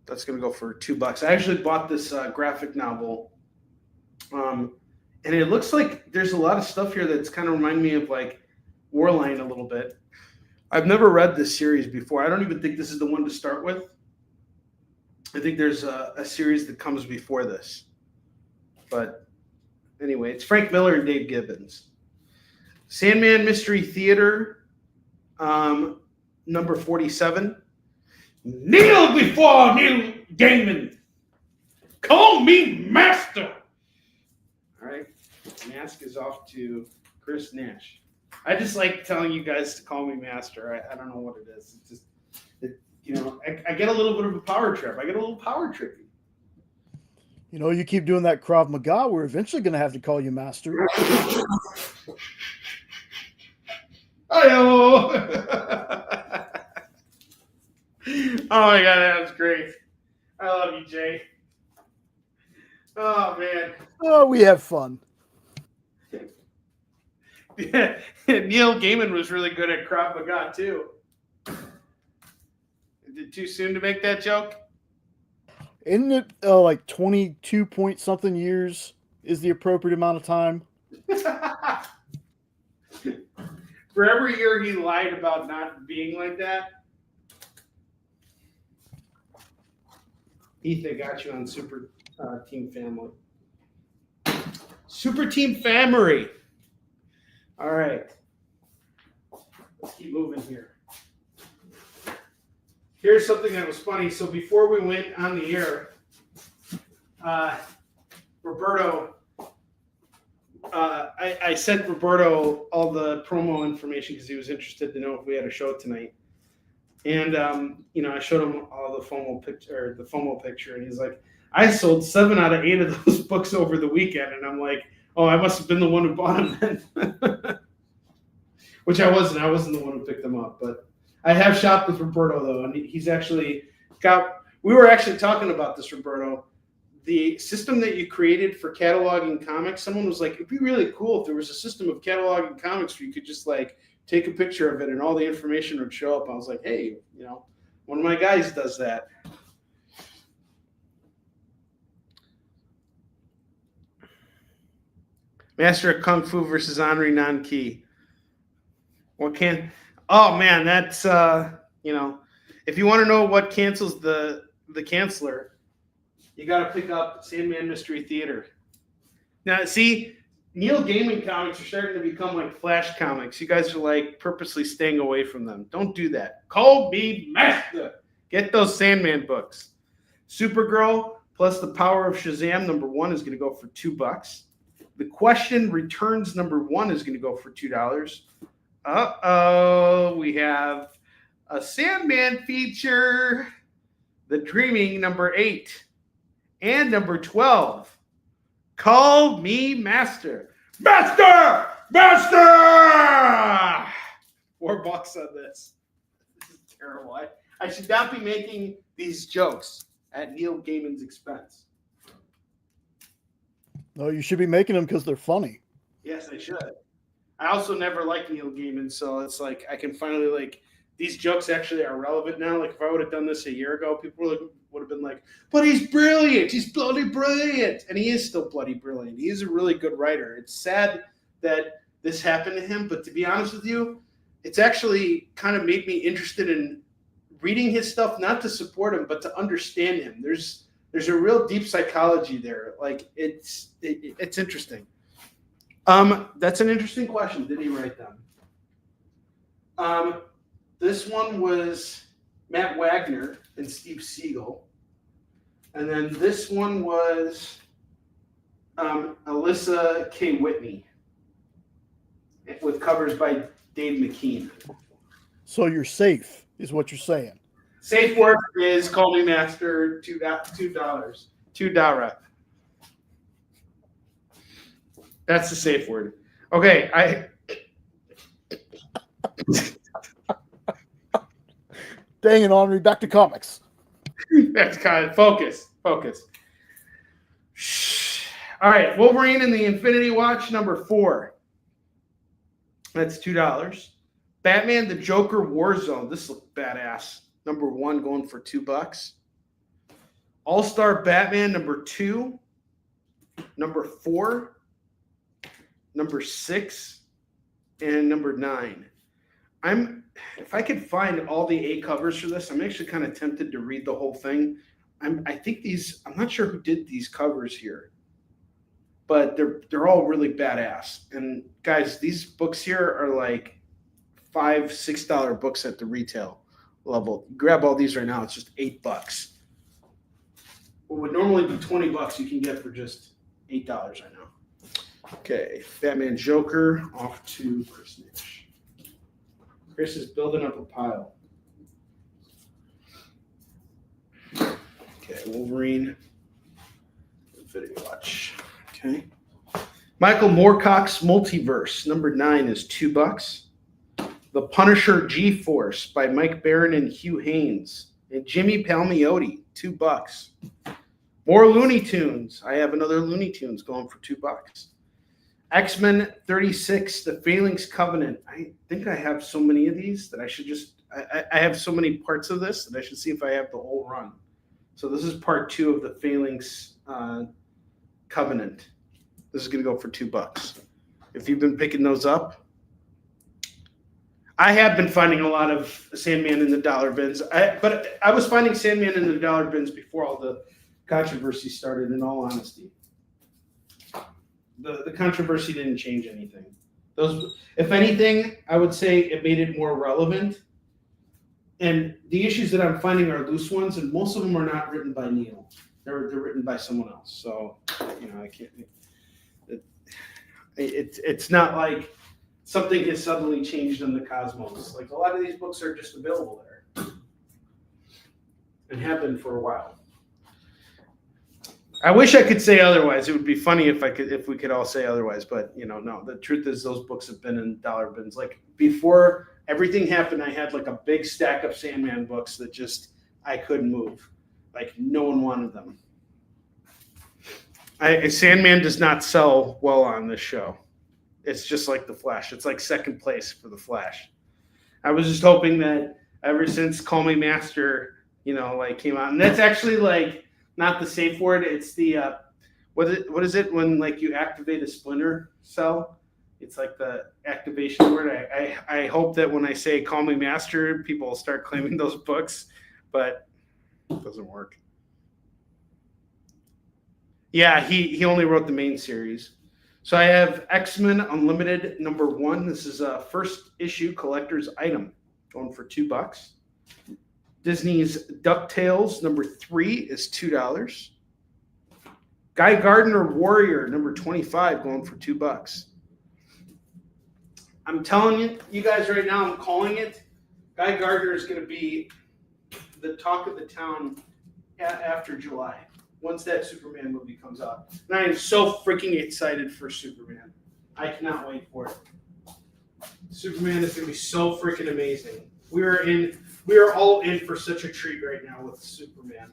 That's going to go for $2. I actually bought this graphic novel. And it looks like there's a lot of stuff here that's kind of remind me of like Warline a little bit. I've never read this series before. I don't even think this is the one to start with. I think there's a series that comes before this. But anyway, it's Frank Miller and Dave Gibbons. Sandman Mystery Theater, number 47. Kneel before Neil Gaiman. Call me master. All right. Mask is off to Chris Nash. I just like telling you guys to call me master. I don't know what it is. It's just, I get a little bit of a power trip. I get a little power trippy. You keep doing that Krav Maga, we're eventually going to have to call you master. Oh my God, that was great. I love you, Jay. Oh, man. Oh, we have fun. Yeah. Neil Gaiman was really good at Krav Maga, too. Is it too soon to make that joke? Isn't it like 22 point something years is the appropriate amount of time? For every year he lied about not being like that. Heath, I got you on Super Team Family. Super Team Family. All right. Let's keep moving here. Here's something that was funny. So before we went on the air, Roberto, I sent Roberto all the promo information because he was interested to know if we had a show tonight. And I showed him all the FOMO picture, and he's like, I sold 7 out of 8 of those books over the weekend, and I'm like, oh, I must have been the one who bought them then. Which I wasn't. I wasn't the one who picked them up, but I have shopped with Roberto though, and he's actually got. We were actually talking about this, Roberto. The system that you created for cataloging comics. Someone was like, it'd be really cool if there was a system of cataloging comics where you could just like take a picture of it and all the information would show up. I was like, hey, one of my guys does that. Master of Kung Fu versus Onrie Non-Key. What can? Oh man, that's if you want to know what cancels the canceller, you got to pick up Sandman Mystery Theater. Now, see, Neil Gaiman comics are starting to become like Flash comics. You guys are like purposely staying away from them. Don't do that. Call me Master. Get those Sandman books. Supergirl plus the Power of Shazam #1 is going to go for $2. The Question Returns #1 is going to go for $2. We have a Sandman feature, The Dreaming #8, and #12. Call me Master. Master! $4 on this. This is terrible. I should not be making these jokes at Neil Gaiman's expense. No, you should be making them because they're funny. Yes, I should. I also never liked Neil Gaiman, so it's like I can finally like these jokes actually are relevant now. Like if I would have done this a year ago, people would have been like, "But he's brilliant. He's bloody brilliant," and he is still bloody brilliant. He is a really good writer. It's sad that this happened to him, but to be honest with you, it's actually kind of made me interested in reading his stuff, not to support him, but to understand him. There's a real deep psychology there. Like it's interesting. That's an interesting question. Did he write them? This one was Matt Wagner and Steve Siegel. And then this one was Alyssa K. Whitney with covers by Dave McKean. So you're safe, is what you're saying. Safe word is Call Me Master, $2. $2. That's the safe word. Okay, Dang it, Onrie, back to comics. That's kind of focus. Shh. All right, Wolverine and the Infinity Watch #4. That's $2. Batman the Joker Warzone. This looks badass. #1 going for $2. All-Star Batman #2, #4, #6, and #9. If I could find all the 8 covers for this, I'm actually kind of tempted to read the whole thing. I'm not sure who did these covers here, but they're all really badass. And guys, these books here are like $5, $6 books at the retail level. You grab all these right now, it's just $8. What would normally be $20, you can get for just $8 right now. Okay, Batman Joker off to Chris Nash. Chris is building up a pile. Okay, Wolverine. Infinity Watch. Okay. Michael Moorcock's Multiverse. #9 is $2. The Punisher G-Force by Mike Barron and Hugh Haynes. And Jimmy Palmiotti, $2. More Looney Tunes. I have another Looney Tunes going for $2. X-Men 36, The Phalanx Covenant. I think I have so many of these that I should just, I have so many parts of this that I should see if I have the whole run. So this is part 2 of The Phalanx Covenant. This is going to go for $2. If you've been picking those up, I have been finding a lot of Sandman in the dollar bins. But I was finding Sandman in the dollar bins before all the controversy started, in all honesty. The controversy didn't change anything. If anything, I would say it made it more relevant. And the issues that I'm finding are loose ones, and most of them are not written by Neil. They're written by someone else. So, I can't. It's not like something has suddenly changed in the cosmos. Like a lot of these books are just available there, and have been for a while. I wish I could say otherwise. It would be funny if we could all say otherwise, but no. The truth is, those books have been in dollar bins. Like before everything happened, I had like a big stack of Sandman books that just I couldn't move. Like no one wanted them. Sandman does not sell well on this show. It's just like the Flash. It's like second place for the Flash. I was just hoping that ever since Call Me Master, came out, and that's actually like. Not the safe word. It's the what is it when like you activate a splinter cell? It's like the activation word. I hope that when I say "Call Me Master," people will start claiming those books, but it doesn't work. Yeah, he only wrote the main series. So I have X-Men Unlimited #1. This is a first issue collector's item, going for $2. Disney's DuckTales #3 is $2. Guy Gardner Warrior #25 going for $2. I'm telling you guys right now, I'm calling it. Guy Gardner is going to be the talk of the town after July, once that Superman movie comes out. And I am so freaking excited for Superman. I cannot wait for it. Superman is going to be so freaking amazing. We are all in for such a treat right now with Superman.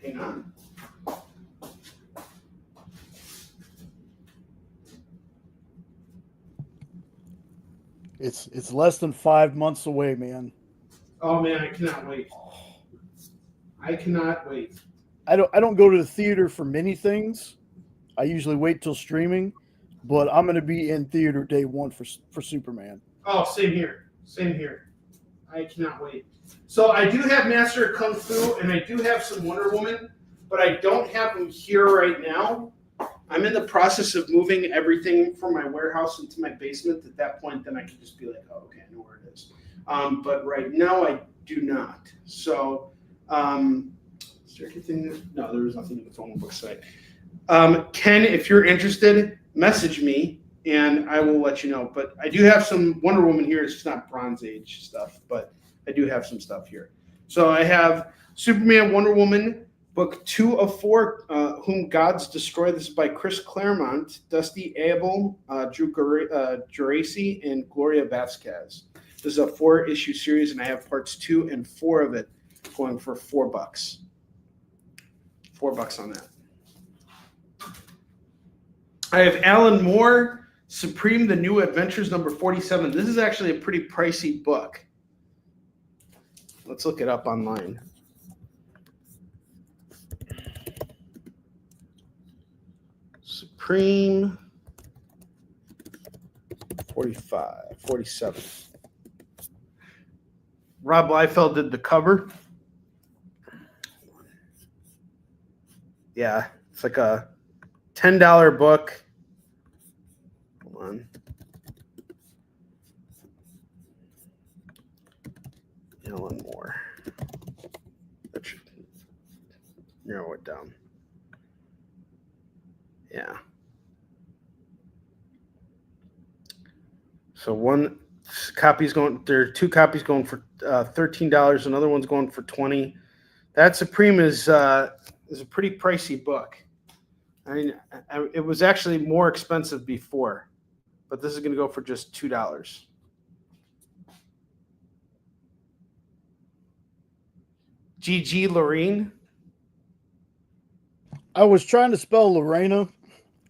Hang on. It's less than 5 months away, man. Oh man, I cannot wait. I cannot wait. I don't go to the theater for many things. I usually wait till streaming, but I'm going to be in theater day one for Superman. Oh, same here. Same here. I cannot wait. So I do have Master of Kung Fu, and I do have some Wonder Woman, but I don't have them here right now. I'm in the process of moving everything from my warehouse into my basement. At that point, then I can just be like, oh, okay, I know where it is. But right now, I do not. So, is there anything? No, there was nothing in the phone book site. Ken, if you're interested, message me, and I will let you know. But I do have some Wonder Woman here. It's just not Bronze Age stuff, but I do have some stuff here. So I have Superman, Wonder Woman, book 2 of 4, Whom Gods Destroy. This is by Chris Claremont, Dusty Abel, Drew Geraci, and Gloria Vasquez. This is a 4-issue series, and I have parts 2 and 4 of it going for $4. $4 on that. I have Alan Moore, Supreme, The New Adventures, #47. This is actually a pretty pricey book. Let's look it up online. Supreme 47. Rob Liefeld did the cover. Yeah, it's like a $10 book. Hold on. Alan Moore. That should narrow it down. Yeah. So one copy's going. There are 2 copies going for $13. Another one's going for $20. That Supreme is a pretty pricey book. I mean, it was actually more expensive before, but this is going to go for just $2. Gigi Lorene. I was trying to spell Lorena,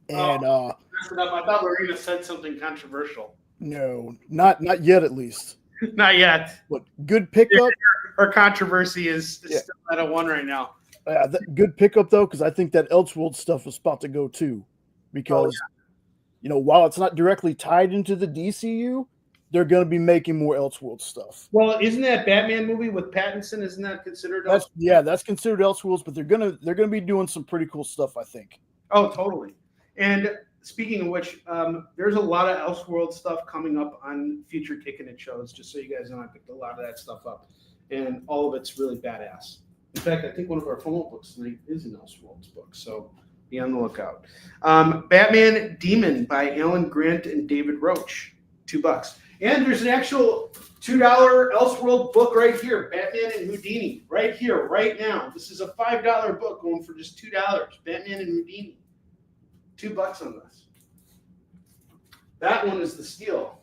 and I thought Lorena said something controversial. No, not yet, at least. Not yet. But good pickup. Her controversy is still at a 1 right now. Good pickup though, because I think that Elseworld stuff is about to go too. Because while it's not directly tied into the DCU, they're going to be making more Elseworld stuff. Well, isn't that Batman movie with Pattinson? Isn't that considered? That's considered Elseworlds, but they're gonna be doing some pretty cool stuff, I think. Oh, totally. And speaking of which, there's a lot of Elseworld stuff coming up on future Kickin' It shows. Just so you guys know, I picked a lot of that stuff up, and all of it's really badass. In fact, I think one of our FOMO books tonight is an Elseworlds book, so be on the lookout. Batman Demon by Alan Grant and David Roach, $2. And there's an actual $2 Elseworld book right here, Batman and Houdini, right here, right now. This is a $5 book going for just $2, Batman and Houdini. $2 on this. That one is the steal.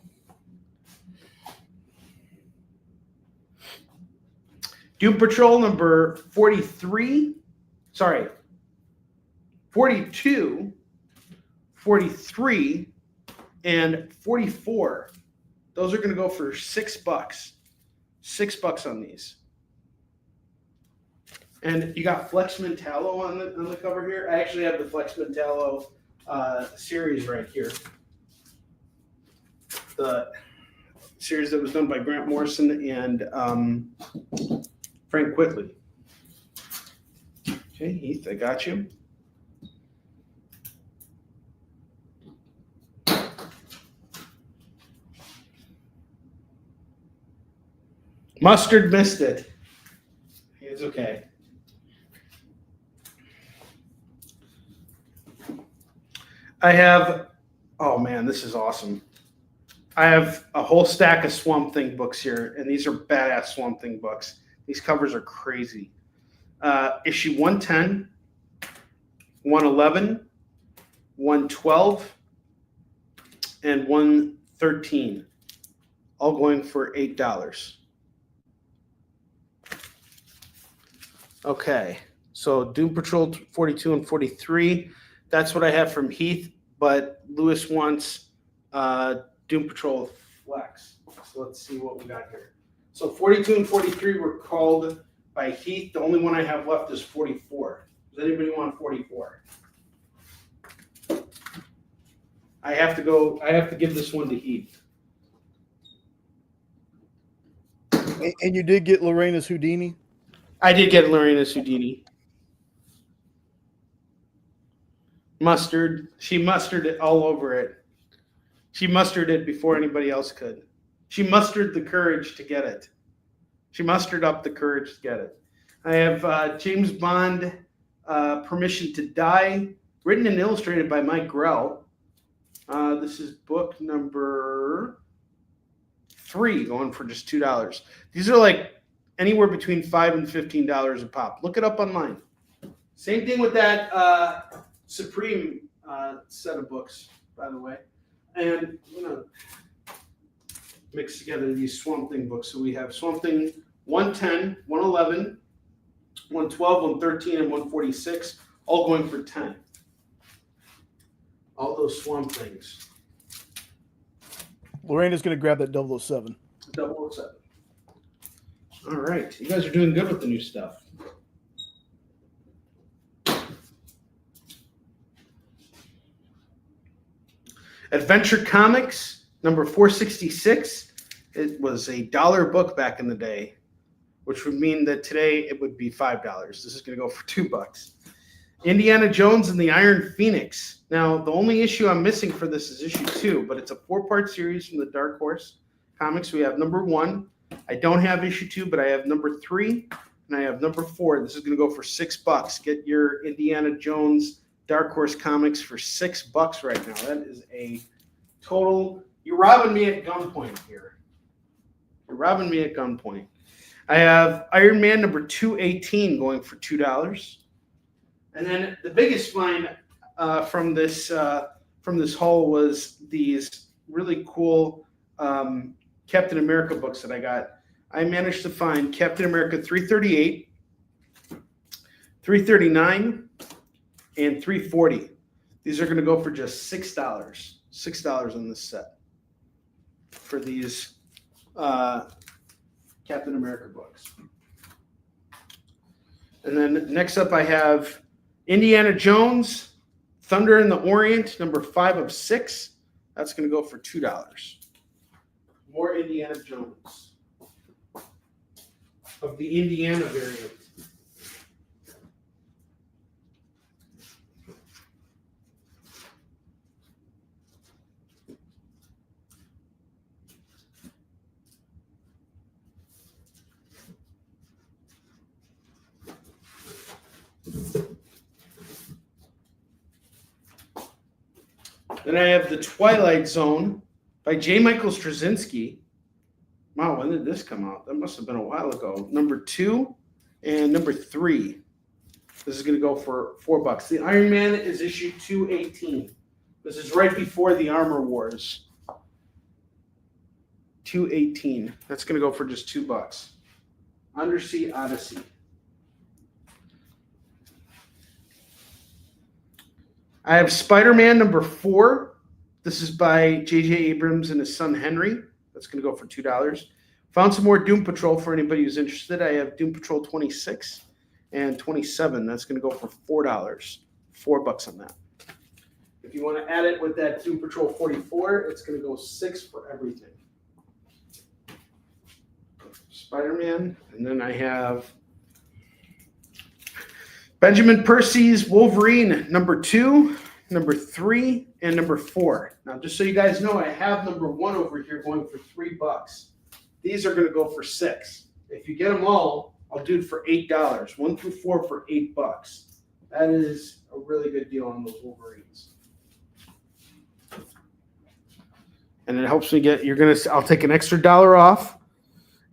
Doom Patrol number 42, 43, and 44. Those are going to go for $6. $6 on these. And you got Flex Mentallo on the cover here. I actually have the Flex Mentallo series right here. The series that was done by Grant Morrison and Frank Whitley. Okay, Heath, I got you. Mustard missed it. It's okay. I have, oh man, this is awesome. I have a whole stack of Swamp Thing books here, and these are badass Swamp Thing books. These covers are crazy. Issue 110, 111, 112, and 113, all going for $8. Okay, so Doom Patrol 42 and 43. That's what I have from Heath, but Lewis wants Doom Patrol Flex. So let's see what we got here. So 42 and 43 were called by Heath. The only one I have left is 44. Does anybody want 44? I have to give this one to Heath. And you did get Lorena's Houdini? I did get Lorena's Houdini. Mustard. She mustered it all over it. She mustered it before anybody else could. She mustered the courage to get it. She mustered up the courage to get it. I have James Bond, Permission to Die, written and illustrated by Mike Grell. This is book number 3, going for just $2. These are like anywhere between $5 and $15 a pop. Look it up online. Same thing with that Supreme set of books, by the way. And I'm going to mix together these Swamp Thing books. So we have Swamp Thing 110, 111, 112, 113, and 146, all going for 10. All those Swamp Things. Lorena's going to grab that 007. 007. All right. You guys are doing good with the new stuff. Adventure Comics, number 466. It was $1 book back in the day, which would mean that today it would be $5. This is going to go for $2. Indiana Jones and the Iron Phoenix. Now, the only issue I'm missing for this is issue 2, but it's a 4-part series from the Dark Horse Comics. We have number 1. I don't have issue 2, but I have number 3, and I have number 4. This is going to go for $6. Get your Indiana Jones Dark Horse Comics for $6 right now. That is a total. You're robbing me at gunpoint here. You're robbing me at gunpoint. I have Iron Man number 218 going for $2. And then the biggest find from this haul was these really cool Captain America books that I got. I managed to find Captain America 338, 339, and 340. These are going to go for just $6. $6 on this set for these Captain America books. And then next up I have Indiana Jones, Thunder in the Orient, number 5 of 6. That's going to go for $2. More Indiana Jones of the Indiana variant. Then I have The Twilight Zone by J. Michael Straczynski. Wow, when did this come out? That must have been a while ago. Number 2 and number 3. This is going to go for $4. The Iron Man is issue 218. This is right before the Armor Wars. 218. That's going to go for just $2. Undersea Odyssey. I have Spider-Man number 4. This is by J.J. Abrams and his son Henry. That's going to go for $2. Found some more Doom Patrol for anybody who's interested. I have Doom Patrol 26 and 27. That's going to go for $4. $4 on that. If you want to add it with that Doom Patrol 44, it's going to go $6 for everything. Spider-Man, and then I have Benjamin Percy's Wolverine number 2, number 3, and number 4. Now, just so you guys know, I have number 1 over here going for $3. These are going to go for $6. If you get them all, I'll do it for $8. 1 through 4 for $8. That is a really good deal on those Wolverines. And it helps me get. I'll take an extra $1 off,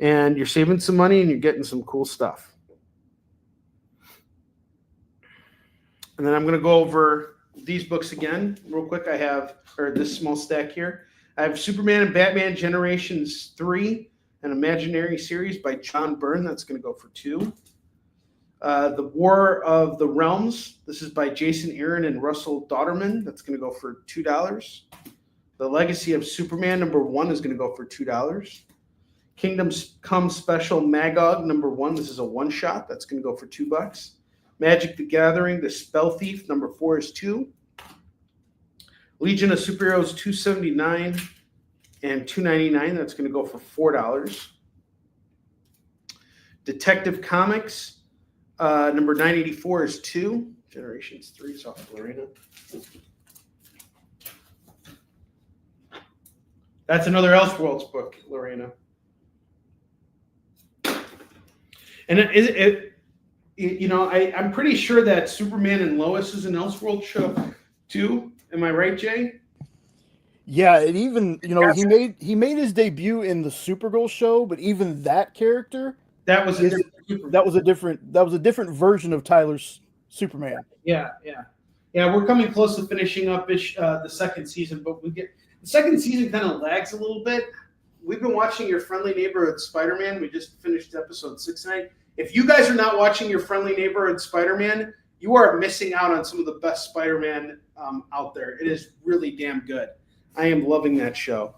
and you're saving some money, and you're getting some cool stuff. And then I'm going to go over these books again real quick. I have, or this small stack here. I have Superman and Batman Generations 3, an imaginary series by John Byrne. That's going to go for $2. The War of the Realms. This is by Jason Aaron and Russell Dauterman. That's going to go for $2. The Legacy of Superman number 1 is going to go for $2. Kingdom Come Special Magog number 1. This is a one-shot. That's going to go for $2. Magic the Gathering, The Spell Thief number 4 is $2. Legion of Superheroes 279 and 299. That's going to go for $4. Detective Comics number 984 is $2. Generations 3 is off Lorena. That's another Elseworlds book, Lorena. And I'm pretty sure that Superman and Lois is an Elseworlds show too. Am I right, Jay? Yeah, and even he made his debut in the Supergirl show, but even that character that was a different version of Tyler's Superman. Yeah. We're coming close to finishing up the second season, but the second season kind of lags a little bit. We've been watching Your Friendly Neighborhood Spider-Man. We just finished episode 6 tonight. If you guys are not watching Your Friendly Neighborhood Spider-Man, you are missing out on some of the best Spider-Man out there. It is really damn good. I am loving that show.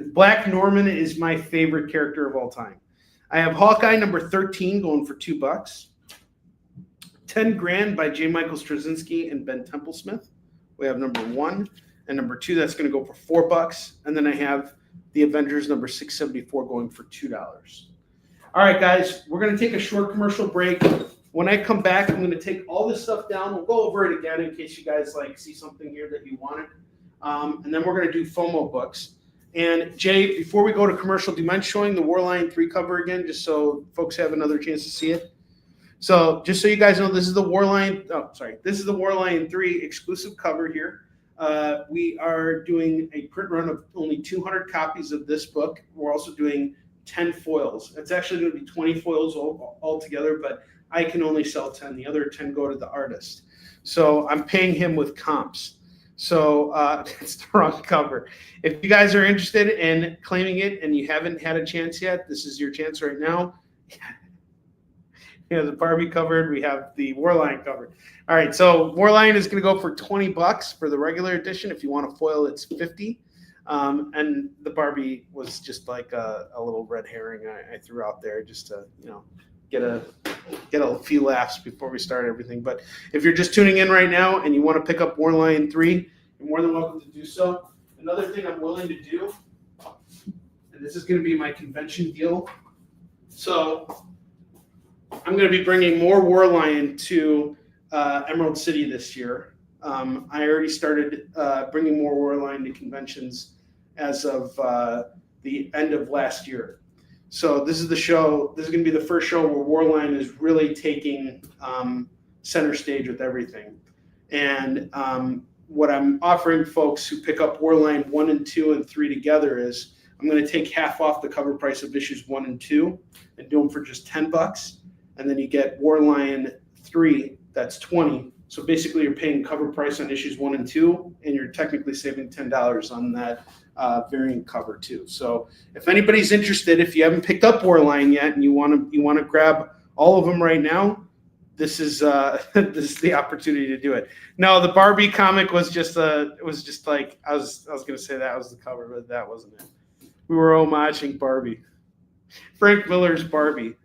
Black Norman is my favorite character of all time. I have Hawkeye number 13 going for $2. 10 Grand by J. Michael Straczynski and Ben Templesmith. We have number 1 and number 2. That's going to go for $4. And then I have The Avengers number 674 going for $2. All right, guys, we're going to take a short commercial break. When I come back, I'm going to take all this stuff down. We'll go over it again in case you guys see something here that you wanted. And then we're going to do FOMO books. And Jay, before we go to commercial, do you mind showing the Warline 3 cover again, just so folks have another chance to see it? So just so you guys know, this is the Warline. This is the Warline 3 exclusive cover here. We are doing a print run of only 200 copies of this book. We're also doing 10 foils. It's actually going to be 20 foils altogether, but I can only sell 10. The other 10 go to the artist. So I'm paying him with comps. So it's the wrong cover. If you guys are interested in claiming it and you haven't had a chance yet, this is your chance right now. We have the Barbie covered. We have the Warline covered. All right, so Warline is going to go for $20 for the regular edition. If you want a foil, it's $50. And the Barbie was just like a little red herring I threw out there just to get a few laughs before we start everything. But if you're just tuning in right now and you want to pick up Warline 3, you're more than welcome to do so. Another thing I'm willing to do, and this is going to be my convention deal. So I'm going to be bringing more Warline to Emerald City this year. I already started bringing more Warline to conventions as of the end of last year. So this is the show. This is going to be the first show where Warline is really taking center stage with everything. And what I'm offering folks who pick up Warline 1 and 2 and 3 together is I'm going to take half off the cover price of issues 1 and 2 and do them for just $10. And then you get Warline 3, that's $20. So basically you're paying cover price on issues 1 and 2, and you're technically saving $10 on that variant cover too. So if anybody's interested, if you haven't picked up Warline yet and you want to grab all of them right now, this is this is the opportunity to do it. No, the Barbie comic was just it was just like I was going to say that was the cover, but that wasn't it. We were homaging Barbie, Frank Miller's Barbie.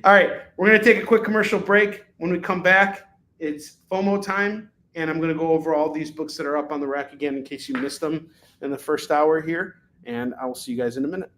All right, we're going to take a quick commercial break. When we come back, it's FOMO time, and I'm going to go over all these books that are up on the rack again in case you missed them in the first hour here, and I will see you guys in a minute.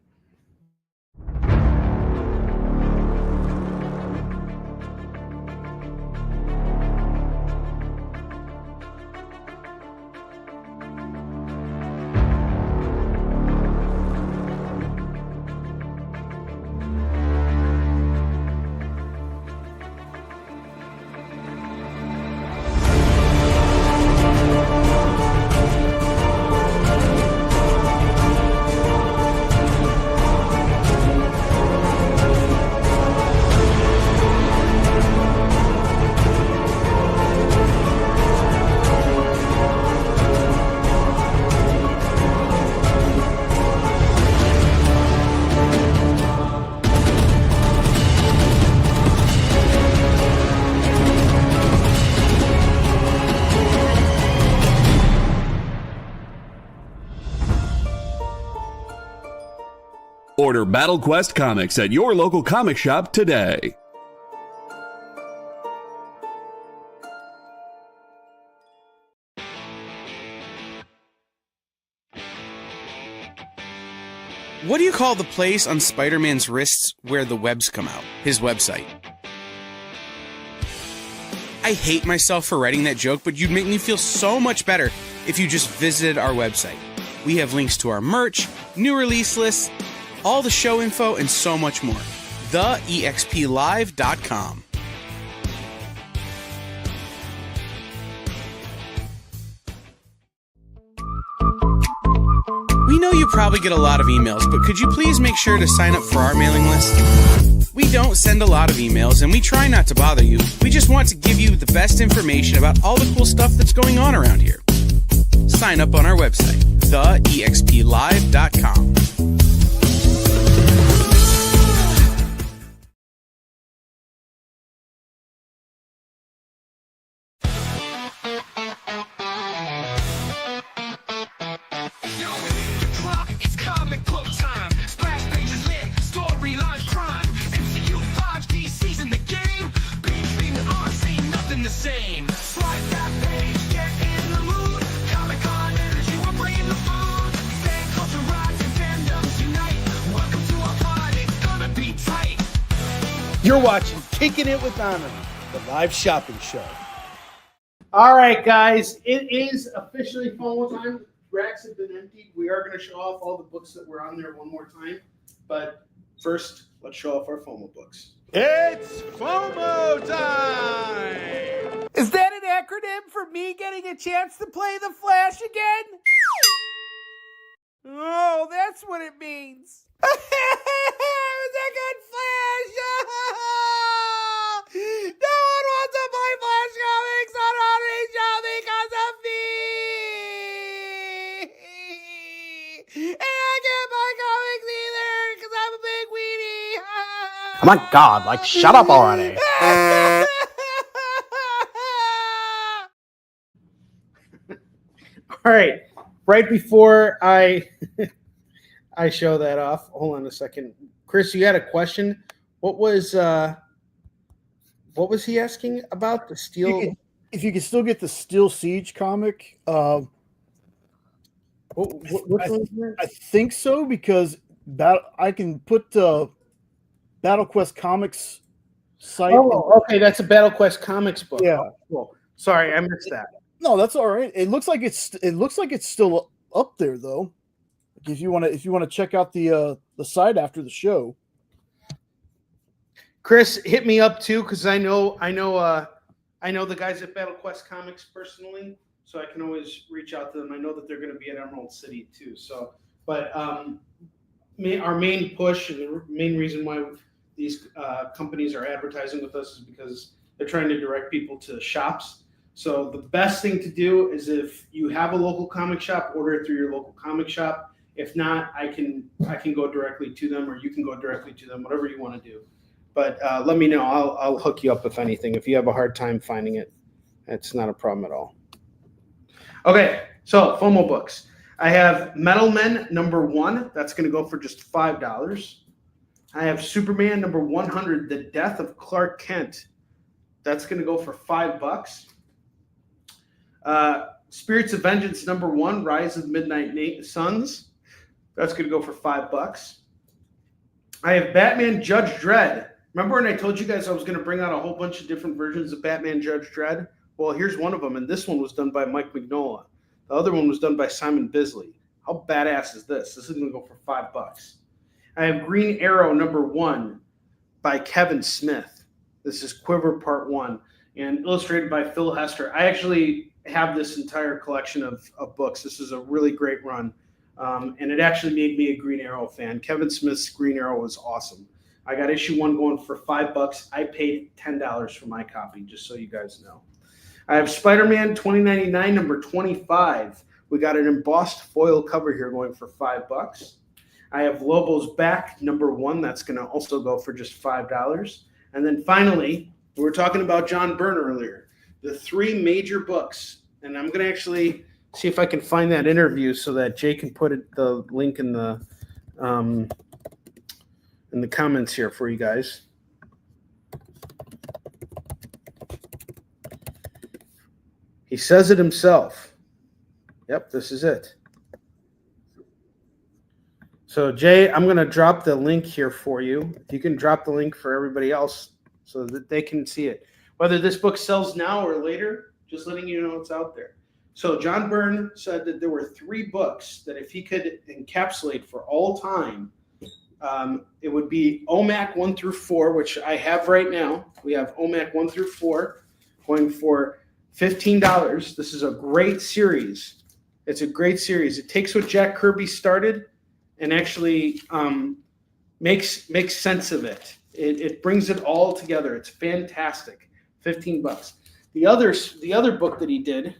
Order Battle Quest comics at your local comic shop today. What do you call the place on Spider-Man's wrists where the webs come out? His website. I hate myself for writing that joke, but you'd make me feel so much better if you just visited our website. We have links to our merch, new release lists, all the show info, and so much more. TheEXPLive.com. We know you probably get a lot of emails, but could you please make sure to sign up for our mailing list? We don't send a lot of emails, and we try not to bother you. We just want to give you the best information about all the cool stuff that's going on around here. Sign up on our website, TheEXPLive.com. You're watching Kickin It With Onrie, the live shopping show. All right, guys, it is officially FOMO time. Racks have been emptied. We are going to show off all the books that were on there one more time. But first, let's show off our FOMO books. It's FOMO time! Is that an acronym for me getting a chance to play the Flash again? Oh, that's what it means. It was a good Flash! No one wants to play Flash comics on Onrie Show because of me! And I can't buy comics either because I'm a big weenie! Oh my god, like, shut up already! All right, right before I show that off, hold on a second. Chris, you had a question? What was he asking about? The Steel? If you can still get the Steel Siege comic, I think so, because I can put Battle Quest Comics site. Oh, okay, that's a Battle Quest Comics book. Yeah. Oh, cool. Sorry, I missed that. No, that's all right. It looks like it's still up there though. If you want to check out the site after the show. Chris, hit me up too, because I know the guys at Battle Quest Comics personally, so I can always reach out to them. I know that they're going to be at Emerald City too. So, but our main push and the main reason why these companies are advertising with us is because they're trying to direct people to shops. So the best thing to do is, if you have a local comic shop, order it through your local comic shop. If not, I can go directly to them, or you can go directly to them, whatever you want to do. But let me know. I'll hook you up if anything. If you have a hard time finding it, it's not a problem at all. Okay, so FOMO books. I have Metal Men #1. That's going to go for just $5. I have Superman #100, The Death of Clark Kent. That's going to go for $5. Spirits of Vengeance #1, Rise of Midnight Suns. That's going to go for $5. I have Batman Judge Dredd. Remember when I told you guys I was going to bring out a whole bunch of different versions of Batman Judge Dredd? Well, here's one of them, and this one was done by Mike Mignola. The other one was done by Simon Bisley. How badass is this? This is going to go for $5. I have Green Arrow #1 by Kevin Smith. This is Quiver Part 1 and illustrated by Phil Hester. I actually have this entire collection of books. This is a really great run, and it actually made me a Green Arrow fan. Kevin Smith's Green Arrow was awesome. I got issue 1 going for $5. I paid $10 for my copy, just so you guys know. I have Spider-Man 2099 #25. We got an embossed foil cover here going for $5. I have Lobo's Back #1. That's going to also go for just $5. And then finally, we were talking about John Byrne earlier. The 3 major books. And I'm going to actually see if I can find that interview so that Jay can put the link in the comments here for you guys. He says it himself. Yep, this is it. So, Jay, I'm going to drop the link here for you. You can drop the link for everybody else so that they can see it. Whether this book sells now or later, just letting you know it's out there. So John Byrne said that there were 3 books that if he could encapsulate for all time, it would be OMAC 1 through 4, which I have right now. We have OMAC 1 through 4 going for $15. This is a great series. It's a great series. It takes what Jack Kirby started and actually makes sense of it. It brings it all together. It's fantastic. $15. The other book that he did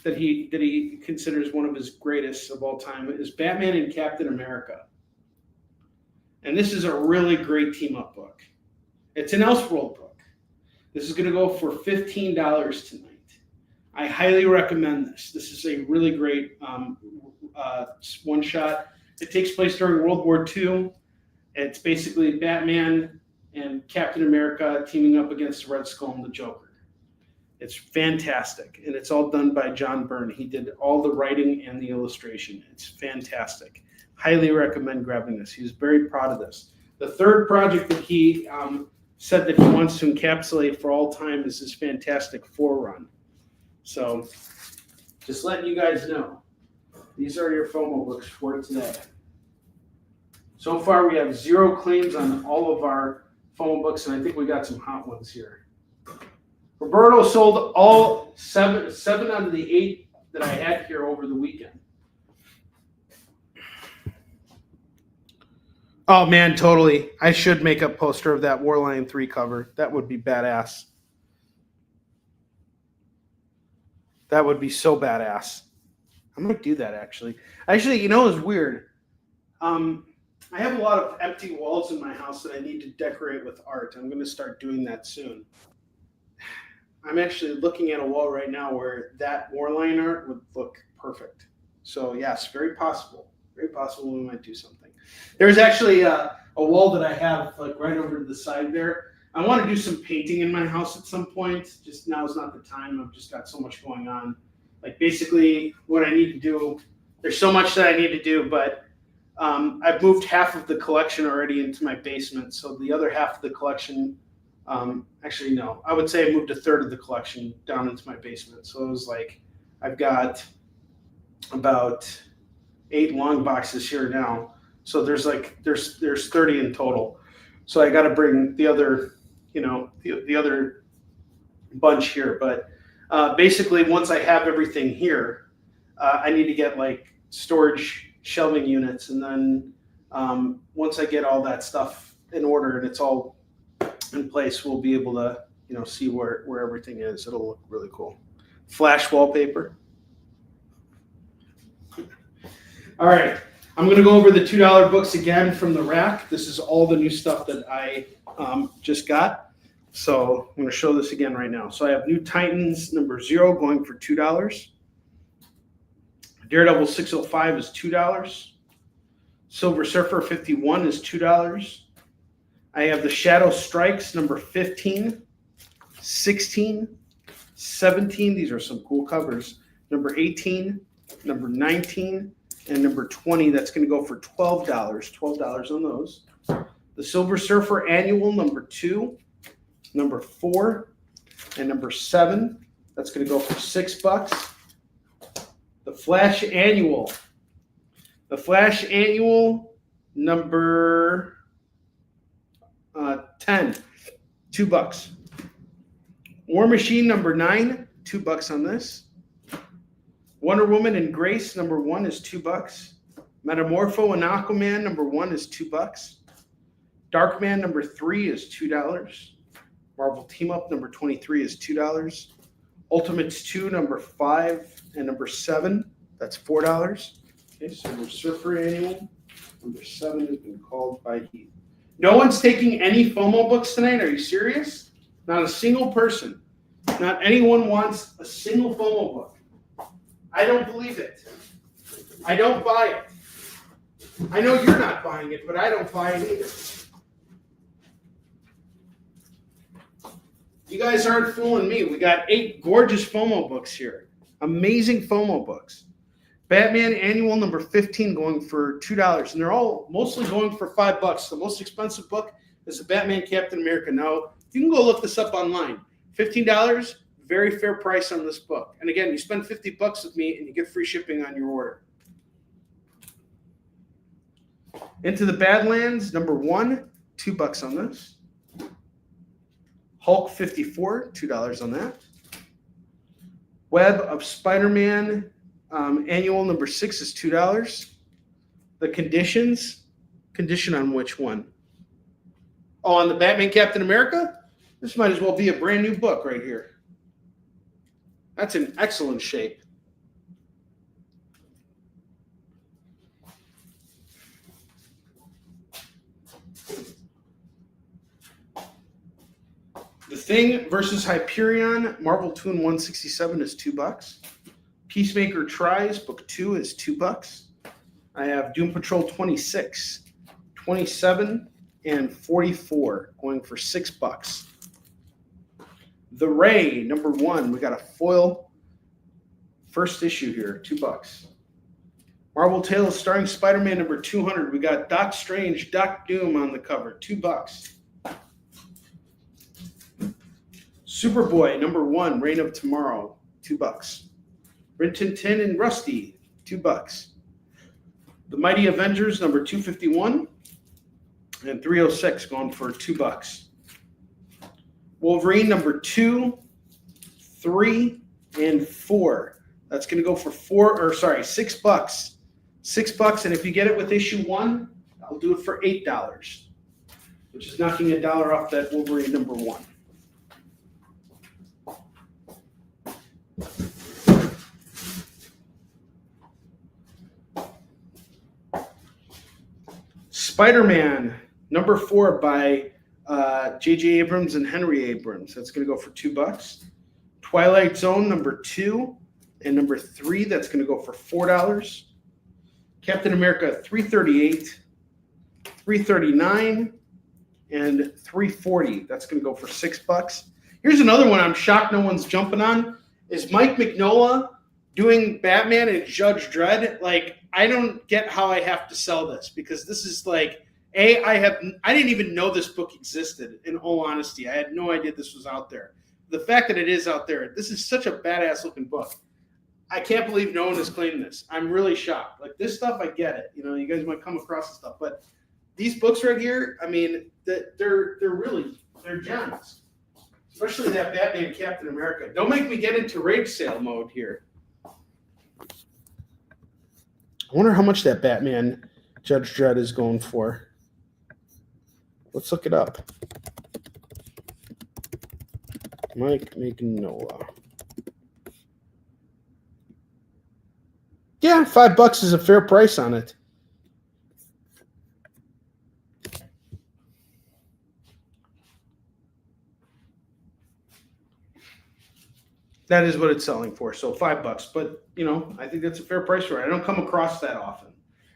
that he considers one of his greatest of all time is Batman and Captain America. And this is a really great team-up book. It's an Elseworld book. This is going to go for $15 tonight. I highly recommend this. This is a really great one-shot. It takes place during World War II. It's basically Batman and Captain America teaming up against Red Skull and the Joker. It's fantastic, and it's all done by John Byrne. He did all the writing and the illustration. It's fantastic. Highly recommend grabbing this. He was very proud of this. The third project that he said that he wants to encapsulate for all time is his Fantastic Four run. So just letting you guys know, these are your FOMO books for today. So far, we have 0 claims on all of our FOMO books, and I think we got some hot ones here. Roberto sold all seven out of the 8 that I had here over the weekend. Oh, man, totally. I should make a poster of that Warline 3 cover. That would be badass. That would be so badass. I'm going to do that, actually. Actually, you know what's weird? I have a lot of empty walls in my house that I need to decorate with art. I'm going to start doing that soon. I'm actually looking at a wall right now where that Warline art would look perfect. So, yes, very possible. Very possible we might do something. There's actually a wall that I have like right over to the side there. I want to do some painting in my house at some point. Just now is not the time. I've just got so much going on. Like basically what I need to do, there's so much that I need to do, but I've moved half of the collection already into my basement. So the other half of the collection, actually no, I would say I moved a third of the collection down into my basement. So it was like, I've got about 8 long boxes here now. So there's 30 in total. So I got to bring the other, the other bunch here. But basically, once I have everything here, I need to get like storage shelving units, and then once I get all that stuff in order and it's all in place, we'll be able to, see where everything is. It'll look really cool. Flash wallpaper. All right. I'm going to go over the $2 books again from the rack. This is all the new stuff that I just got. So I'm going to show this again right now. So I have New Titans number 0 going for $2. Daredevil 605 is $2. Silver Surfer 51 is $2. I have the Shadow Strikes number 15, 16, 17. These are some cool covers. Number 18, number 19, and number 20. That's going to go for $12. $12 on those. The Silver Surfer Annual number 2, number 4, and number 7. That's going to go for $6. The Flash Annual. The Flash Annual number 10, $2. War Machine number 9, $2 on this. Wonder Woman and Grace number 1 is $2. Metamorpho and Aquaman number 1 is $2. Darkman number 3 is $2. Marvel Team Up number 23 is $2. Ultimates 2 number 5 and number 7, that's $4. Okay, so the Surfer Annual number 7 has been called by Heath. No one's taking any FOMO books tonight. Are you serious? Not a single person. Not anyone wants a single FOMO book. I don't believe it. I don't buy it. I know you're not buying it, but I don't buy it either. You guys aren't fooling me. We got 8 gorgeous FOMO books here. Amazing FOMO books. Batman Annual number 15 going for $2. And they're all mostly going for $5. The most expensive book is the Batman Captain America. Now, you can go look this up online. $15, very fair price on this book. And again, you spend $50 with me and you get free shipping on your order. Into the Badlands, number 1, $2 on this. Hulk 54, $2 on that. Web of Spider-Man Annual number 6 is $2. The condition on which one? Oh, on the Batman Captain America? This might as well be a brand new book right here. That's in excellent shape. The Thing versus Hyperion, Marvel Toon 167 is $2. Peacemaker Tries, Book 2 is $2. I have Doom Patrol 26, 27, and 44 going for $6. The Ray, number 1, we got a foil first issue here, $2. Marvel Tales starring Spider-Man number 200, we got Doc Strange, Doc Doom on the cover, $2. Superboy, number 1, Reign of Tomorrow, $2. Rin Tin Tin and Rusty, $2. The Mighty Avengers, number 251, and 306 going for $2. Wolverine, number 2, 3, and 4. That's going to go for $6. $6, and if you get it with issue 1, I'll do it for $8, which is knocking $1 off that Wolverine number 1. Spider-Man, number 4 by J.J. Abrams and Henry Abrams. That's going to go for $2. Twilight Zone, number 2 and number 3. That's going to go for $4. Captain America, 338, 339, and 340. That's going to go for $6. Here's another one I'm shocked no one's jumping on. Is Mike Mignola doing Batman and Judge Dredd? Like, I don't get how I have to sell this, because this is like, I didn't even know this book existed, in all honesty. I had no idea this was out there. The fact that it is out there, this is such a badass looking book. I can't believe no one has claimed this. I'm really shocked. Like, this stuff, I get it. You know, you guys might come across this stuff, but these books right here, I mean, they're gems. Especially that Batman Captain America. Don't make me get into rage sale mode here. I wonder how much that Batman Judge Dredd is going for. Let's look it up. Mike Mignola. Yeah, $5 is a fair price on it. That is what it's selling for. So $5. But, I think that's a fair price for it. I don't come across that often.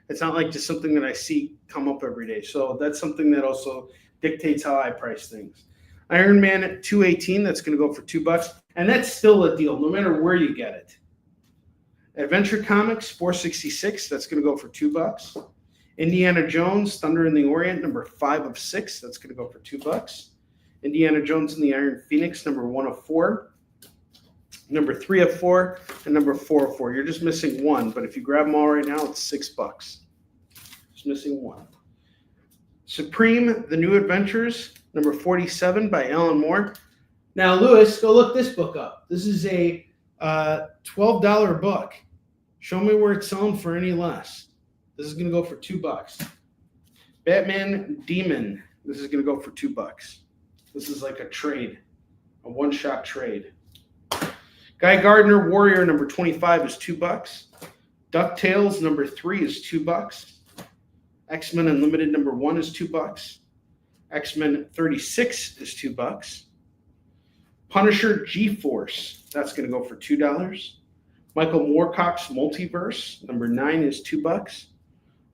It's not like just something that I see come up every day. So that's something that also dictates how I price things. Iron Man at 218, that's going to go for $2. And that's still a deal, no matter where you get it. Adventure Comics, 466, that's going to go for $2. Indiana Jones, Thunder in the Orient, number 5 of 6, that's going to go for $2. Indiana Jones and the Iron Phoenix, number 1 of 4. Number 3 of 4, and number 4 of 4. You're just missing one, but if you grab them all right now, it's $6. Just missing one. Supreme, The New Adventures, number 47 by Alan Moore. Now, Lewis, go look this book up. This is a $12 book. Show me where it's selling for any less. This is going to go for $2. Batman Demon. This is going to go for $2. This is like a trade, a one-shot trade. Guy Gardner Warrior number 25 is $2. DuckTales number 3 is $2. X-Men Unlimited number 1 is $2. X-Men 36 is $2. Punisher G-Force, that's going to go for $2. Michael Moorcock's Multiverse number 9 is $2.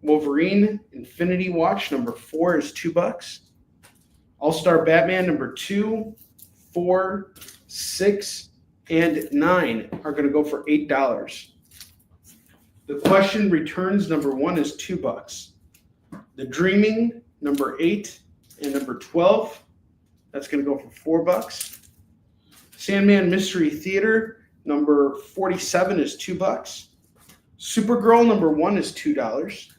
Wolverine Infinity Watch number 4 is $2. All-Star Batman number 2, 4, 6, and 9 are going to go for $8. The Question Returns number 1 is $2. The Dreaming number 8 and number 12, that's going to go for $4. Sandman Mystery Theater number 47 is $2. Supergirl number 1 is $2.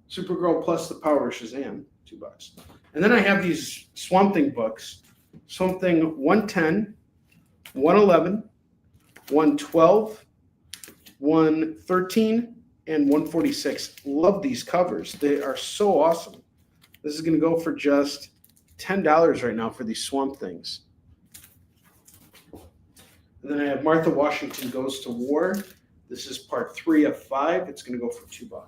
Supergirl plus the Power of Shazam, $2. And then I have these Swamp Thing books. Swamp Thing 110, 111, 112, 113, and 146. Love these covers. They are so awesome. This is going to go for just $10 right now for these Swamp Things. And then I have Martha Washington Goes to War. This is part 3 of 5. It's going to go for $2.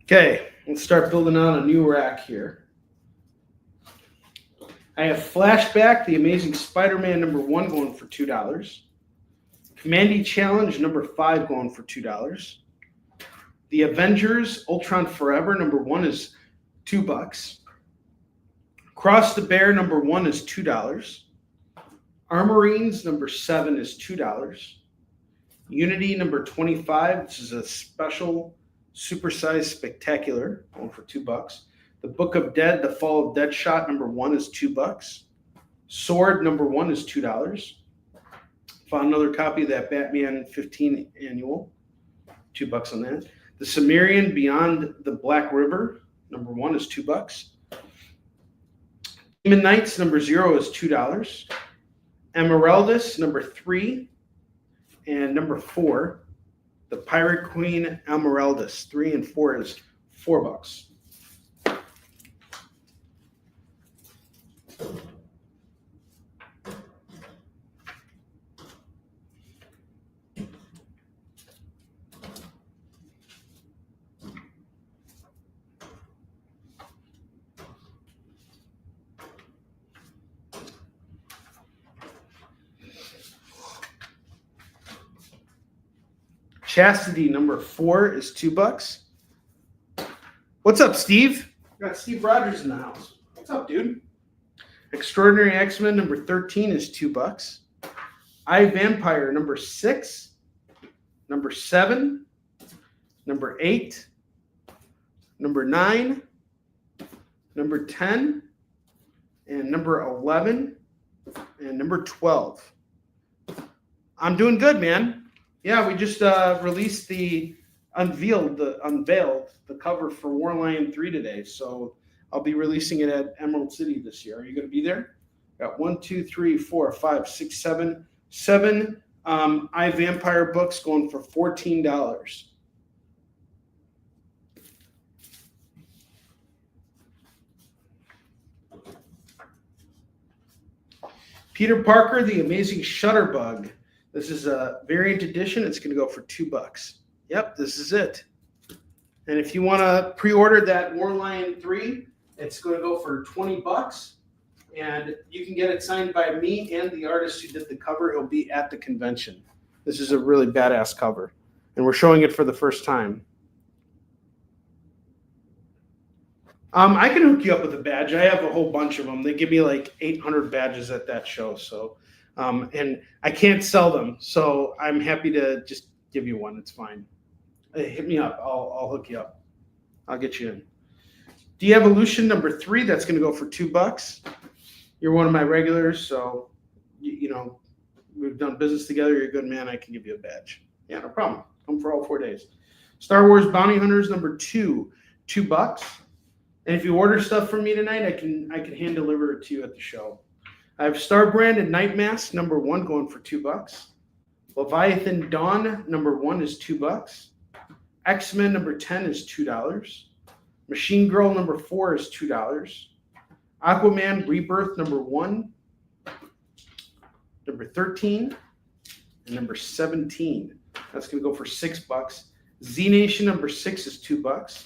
Okay, let's start building out a new rack here. I have Flashback, The Amazing Spider-Man number 1 going for $2. Commandy Challenge number 5 going for $2. The Avengers Ultron Forever number 1 is $2. Cross the Bear number 1 is $2. Armorines number 7 is $2. Unity number 25, this is a special supersized spectacular, going for $2. The Book of Dead, The Fall of Deadshot, number 1 is $2. Sword, number 1 is $2. Found another copy of that Batman 15 annual, $2 on that. The Sumerian Beyond the Black River, number 1 is $2. Demon Knights, number 0 is $2. Emeraldus, number 3, and number 4. The Pirate Queen Emeraldus, 3 and 4 is $4. Chastity number 4 is $2. What's up, Steve? We got Steve Rogers in the house. What's up, dude? Extraordinary X-Men number 13 is $2. I Vampire number 6, number 7, number 8, number 9, number 10, and number 11, and number 12. I'm doing good, man. Yeah, we just released unveiled the cover for War Lion 3 today. So I'll be releasing it at Emerald City this year. Are you going to be there? Got 1, 2, 3, 4, 5, 6, 7 I Vampire books going for $14. Peter Parker, the Amazing Shutterbug. This is a variant edition. It's going to go for $2. Yep, this is it. And if you want to pre-order that War Lion 3, it's going to go for $20. And you can get it signed by me and the artist who did the cover. He'll be at the convention. This is a really badass cover. And we're showing it for the first time. I can hook you up with a badge. I have a whole bunch of them. They give me like 800 badges at that show. So, and I can't sell them. So I'm happy to just give you one. It's fine. Hey, hit me up. I'll hook you up. I'll get you in. De-Evolution number 3. That's going to go for $2. You're one of my regulars. So, you know, we've done business together. You're a good man. I can give you a badge. Yeah, no problem. Come for all 4 days. Star Wars Bounty Hunters number 2, $2. And if you order stuff from me tonight, I can hand deliver it to you at the show. I have Star Brand and Night Mask number 1 going for $2. Leviathan Dawn number 1 is $2. X-Men number 10 is $2. Machine Girl number 4 is $2. Aquaman Rebirth number 1, number 13, and number 17. That's going to go for $6. Z Nation number 6 is $2.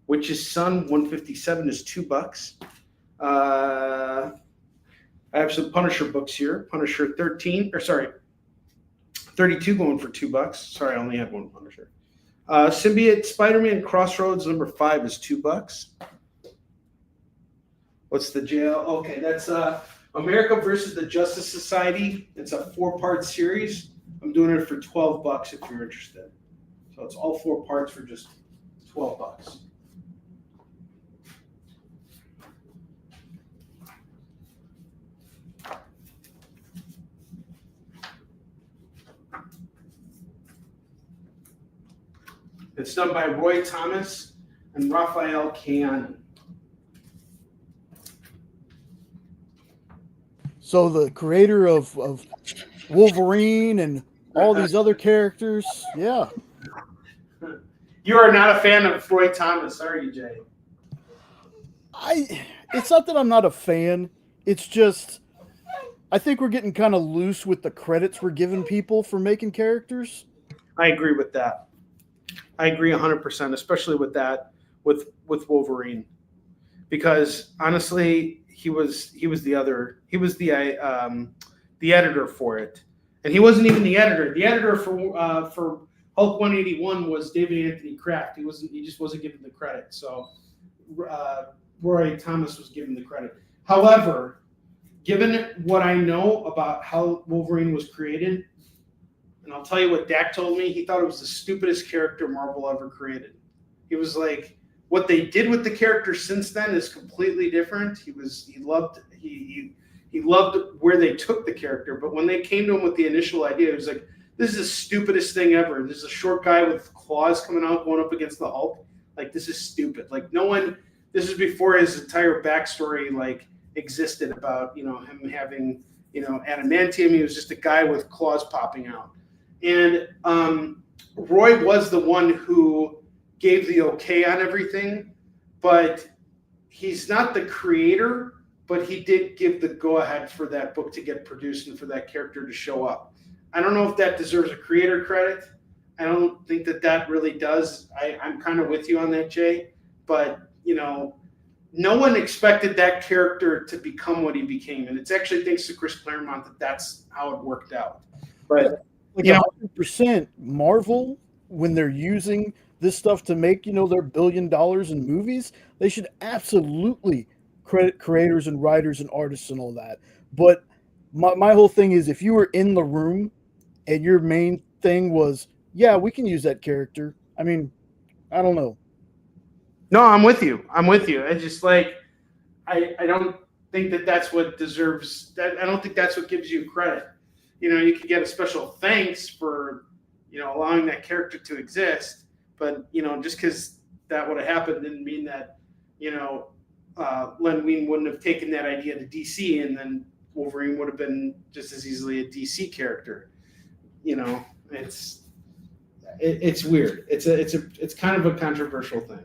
Witch's Son 157 is $2. I have some Punisher books here. Punisher 32 going for $2. Sorry, I only had one Punisher. Symbiote Spider-Man Crossroads number 5 is $2. What's the jail? Okay, that's America versus the Justice Society. It's a 4-part series. I'm doing it for $12 if you're interested. So it's all 4 parts for just $12. It's done by Roy Thomas and Raphael Keane. So the creator of Wolverine and all these other characters, yeah. You are not a fan of Roy Thomas, are you, Jay? It's not that I'm not a fan. It's just I think we're getting kind of loose with the credits we're giving people for making characters. I agree with that. I agree 100%, especially with that, with Wolverine, because honestly, he was the editor for it, and he wasn't even the editor. The editor for Hulk 181 was David Anthony Kraft. He just wasn't given the credit. So Roy Thomas was given the credit. However, given what I know about how Wolverine was created. And I'll tell you what Dak told me. He thought it was the stupidest character Marvel ever created. He was like, what they did with the character since then is completely different. He loved where they took the character, but when they came to him with the initial idea, it was like, this is the stupidest thing ever. This is a short guy with claws coming out going up against the Hulk. Like, this is stupid. Like, no one. This is before his entire backstory like existed about him having adamantium. He was just a guy with claws popping out. And Roy was the one who gave the okay on everything, but he's not the creator, but he did give the go-ahead for that book to get produced and for that character to show up. I don't know if that deserves a creator credit. I don't think that really does. I'm kind of with you on that, Jay, but, no one expected that character to become what he became, and it's actually thanks to Chris Claremont that's how it worked out. But 100% Marvel, when they're using this stuff to make their $1 billion in movies, they should absolutely credit creators and writers and artists and all that. But my whole thing is, if you were in the room and your main thing was, yeah, we can use that character. I mean, I don't know. No, I'm with you. It's just like I don't think that's what deserves that. I don't think that's what gives you credit. You could get a special thanks for, allowing that character to exist. But, just because that would have happened didn't mean that, Len Wein wouldn't have taken that idea to DC, and then Wolverine would have been just as easily a DC character. It's weird. It's kind of a controversial thing.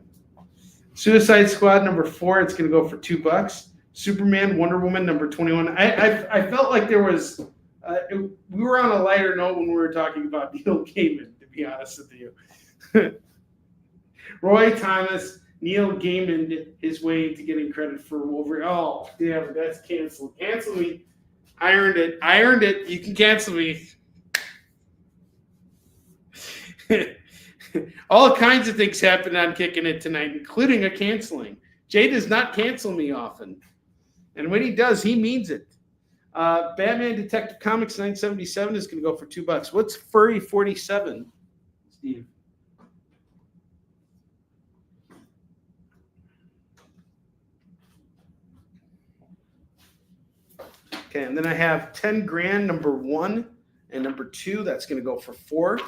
Suicide Squad number 4, it's going to go for $2. Superman, Wonder Woman, number 21. I felt like there was we were on a lighter note when we were talking about Neil Gaiman, to be honest with you. Roy Thomas, Neil Gaiman his way into getting credit for Wolverine. Oh, damn, that's canceled. Cancel me. I earned it. You can cancel me. All kinds of things happened on Kicking It tonight, including a canceling. Jay does not cancel me often. And when he does, he means it. Batman Detective Comics 977 is going to go for $2. What's Furry 47, Steve? Okay, and then I have 10 grand, number 1 and number 2. That's going to go for $4.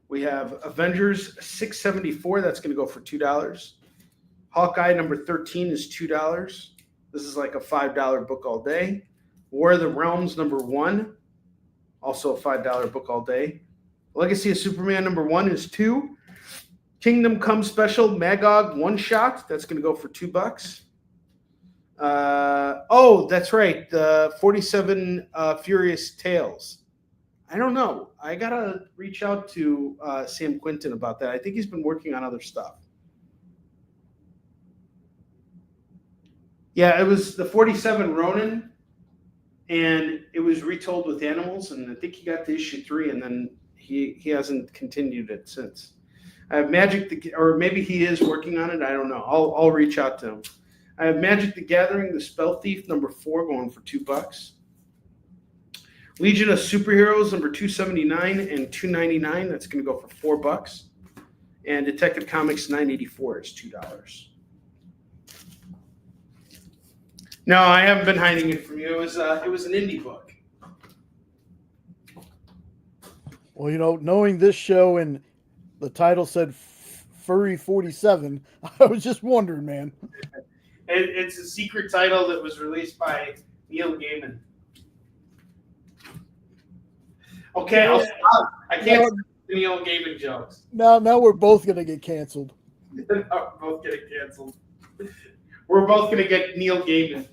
We have Avengers 674. That's going to go for $2. Hawkeye number 13 is $2. This is like a $5 book all day. War of the Realms number 1, also a $5 book all day. Legacy of Superman number 1 is $2. Kingdom Come Special Magog one shot. That's going to go for $2. Oh, that's right. The 47 Furious Tales. I don't know. I got to reach out to Sam Quinton about that. I think he's been working on other stuff. Yeah, it was the 47 Ronin, and it was retold with animals, and I think he got to issue 3, and then he hasn't continued it since. I have Magic, or maybe he is working on it. I don't know. I'll reach out to him. I have Magic the Gathering, the Spell Thief, number 4, going for $2. Legion of Superheroes, number 279 and $2.99. That's going to go for $4. And Detective Comics 984 is $2. No, I haven't been hiding it from you. It was an indie book. Well, knowing this show and the title said Furry 47, I was just wondering, man. It's a secret title that was released by Neil Gaiman. Okay, I'll stop. I can't do Neil Gaiman jokes. Now we're both going to get canceled. We're both getting canceled. We're both going to get Neil Gaiman.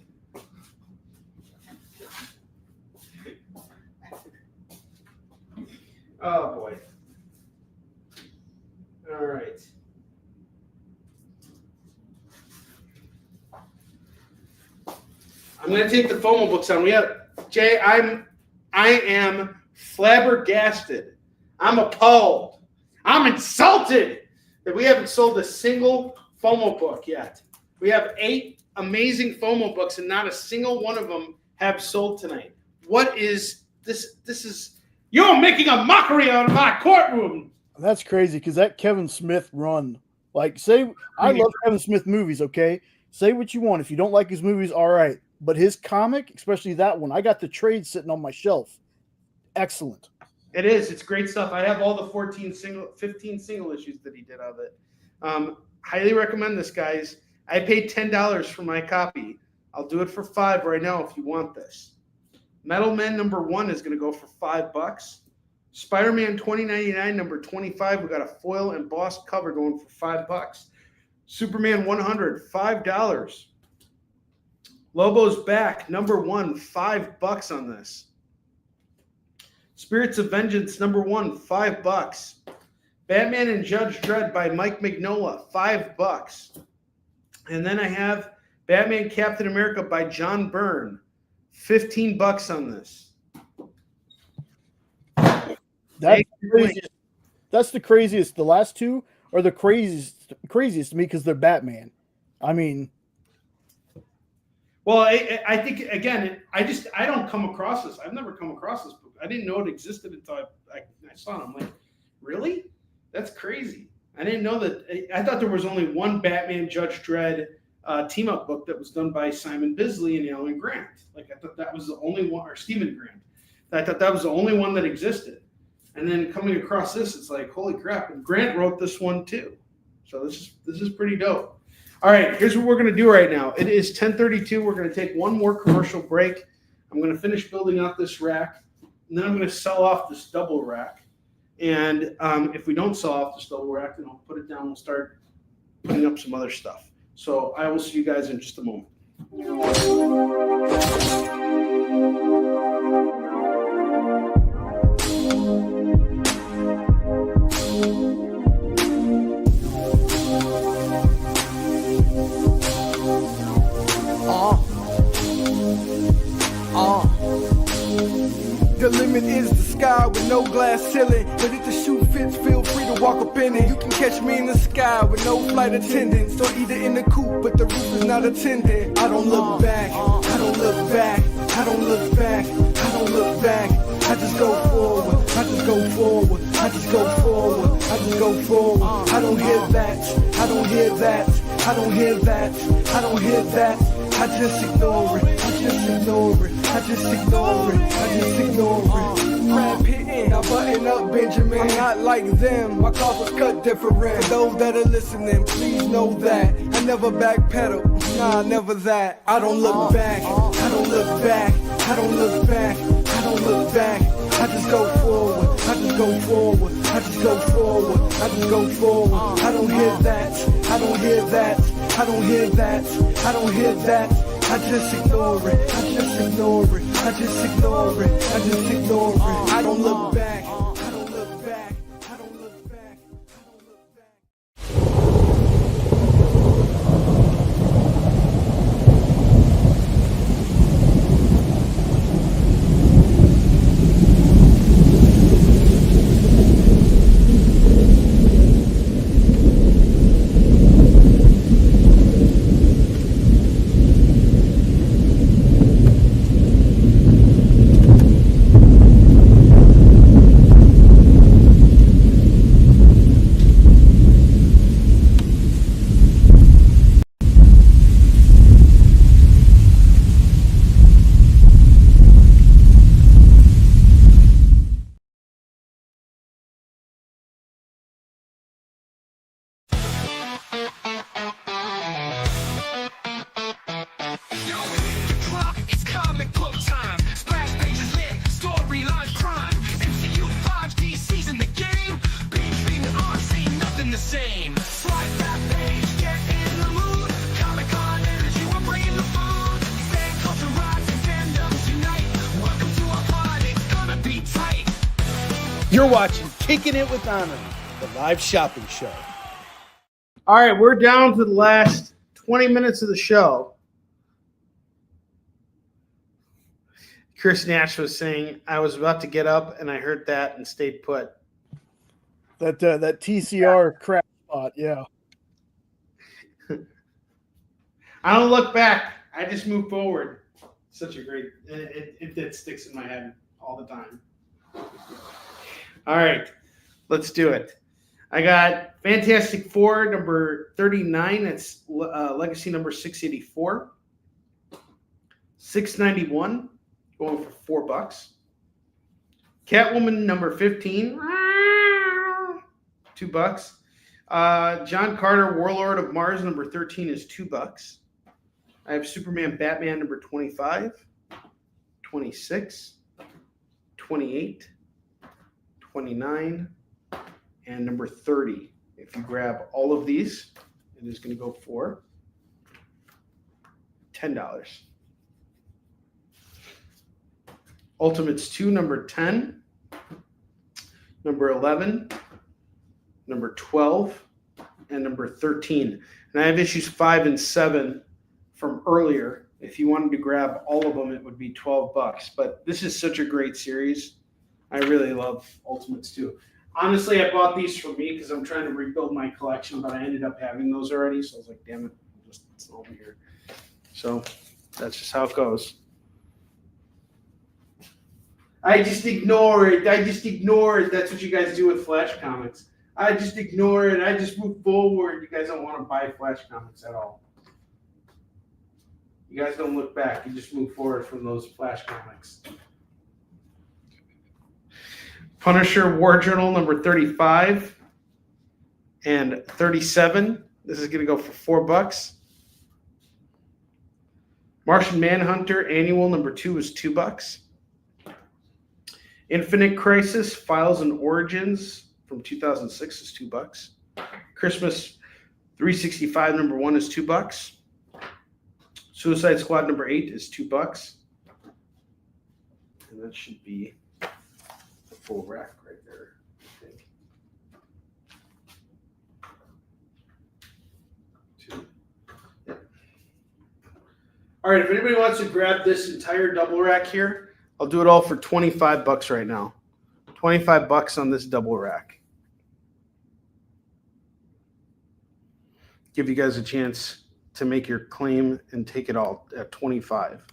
Oh, boy. All right. I'm going to take the FOMO books on. Jay, I am flabbergasted. I'm appalled. I'm insulted that we haven't sold a single FOMO book yet. We have 8 amazing FOMO books, and not a single one of them have sold tonight. What is this? This is, you're making a mockery out of my courtroom. That's crazy, because that Kevin Smith run, I love Kevin Smith movies, okay? Say what you want. If you don't like his movies, all right. But his comic, especially that one, I got the trade sitting on my shelf. Excellent. It is. It's great stuff. I have all the 15 single issues that he did of it. Highly recommend this, guys. I paid $10 for my copy. I'll do it for $5 right now if you want this. Metal Man number 1 is going to go for $5. Spider-Man 2099 number 25. We got a foil embossed cover going for $5. Superman 100, $5. Lobo's Back number 1, $5 on this. Spirits of Vengeance number 1, $5. Batman and Judge Dredd by Mike Mignola, $5. And then I have Batman Captain America by John Byrne, $15 on this. That's the craziest. The last 2 are the craziest to me because they're Batman. I mean, well, I think again, I don't come across this. I've never come across this book. I didn't know it existed until I saw it. I'm like, really? That's crazy. I didn't know that. I thought there was only one Batman Judge Dredd team up book that was done by Simon Bisley and Alan Grant. Like, I thought that was the only one, or Stephen Grant. I thought that was the only one that existed. And then coming across this, it's like, holy crap! And Grant wrote this one too. So this is pretty dope. All right, here's what we're going to do right now. It is 10:32. We're going to take one more commercial break. I'm going to finish building out this rack, and then I'm going to sell off this double rack. And if we don't sell off this double rack, then I'll put it down and start putting up some other stuff. So I will see you guys in just a moment. The limit is the sky with no glass ceiling. But if the shoe fits, feel free to walk up in it. You can catch me in the sky with no flight attendants, or either in the coupe, but the roof is not attended. I don't look back, I don't look back, I don't look back, I don't look back. I just go forward, I just go forward, I just go forward, I just go forward. I don't hear that, I don't hear that, I don't hear that, I don't hear that. I just ignore it, I just ignore it, I just ignore it, I just ignore it. Rap hitting, I button up Benjamin. I'm not like them, my cloth was cut different. For those that are listening, please know that I never backpedal, nah, never that. I don't look back, I don't look back, I don't look back, I don't look back. I just go forward, I just go forward, I just go forward, I just go forward. I don't hear that, I don't hear that, I don't hear that, I don't hear that. I just ignore it, I just ignore it, I just ignore it, I just ignore it. I don't look back, I don't look back, I don't look back, I don't look back. You're watching Kickin It With Onrie, the live shopping show. All right, we're down to the last 20 minutes of the show. Chris Nash was saying, I was about to get up and I heard that and stayed put. That TCR crap spot, yeah. I don't look back. I just move forward. Such a great, it sticks in my head all the time. All right, let's do it. I got Fantastic Four number 39. That's Legacy number 684. 691, going for $4. Catwoman number 15, $2. John Carter, Warlord of Mars number 13 is $2. I have Superman Batman number 25, 26, 28, 29, and number 30. If you grab all of these, it is going to go for $10. Ultimates 2, number 10, number 11, number 12, and number 13. And I have issues 5 and 7 from earlier. If you wanted to grab all of them, it would be $12. But this is such a great series. I really love Ultimates too. Honestly, I bought these for me because I'm trying to rebuild my collection, but I ended up having those already. So I was like, damn it, it's over here. So that's just how it goes. I just ignore it. I just ignore it. That's what you guys do with Flash comics. I just ignore it. I just move forward. You guys don't want to buy Flash comics at all. You guys don't look back. You just move forward from those Flash comics. Punisher War Journal number 35 and 37. This is going to go for $4. Martian Manhunter Annual number 2 is $2. Infinite Crisis Files and Origins from 2006 is $2. Christmas 365 number 1 is $2. Suicide Squad number 8 is $2. And that should be a full rack right there, I think. 2. Yeah. All right, if anybody wants to grab this entire double rack here, I'll do it all for $25 right now. $25 on this double rack. Give you guys a chance to make your claim and take it all at 25.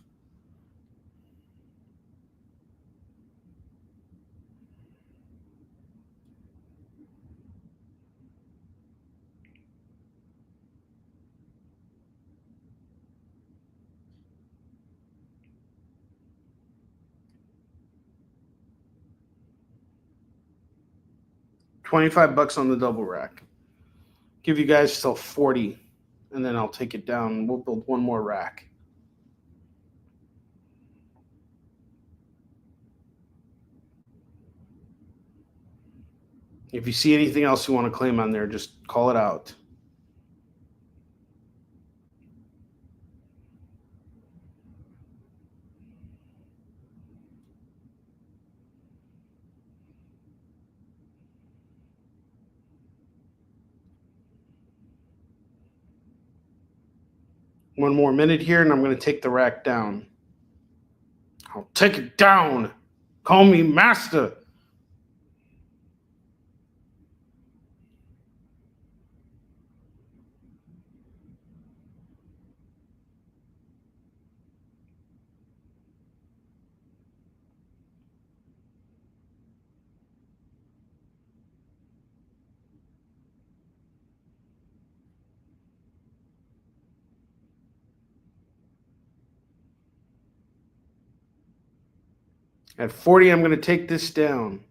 $25 on the double rack. Give you guys till 40, and then I'll take it down. We'll build one more rack. If you see anything else you want to claim on there, just call it out. One more minute here, and I'm going to take the rack down. I'll take it down. Call me master. At 40, I'm going to take this down.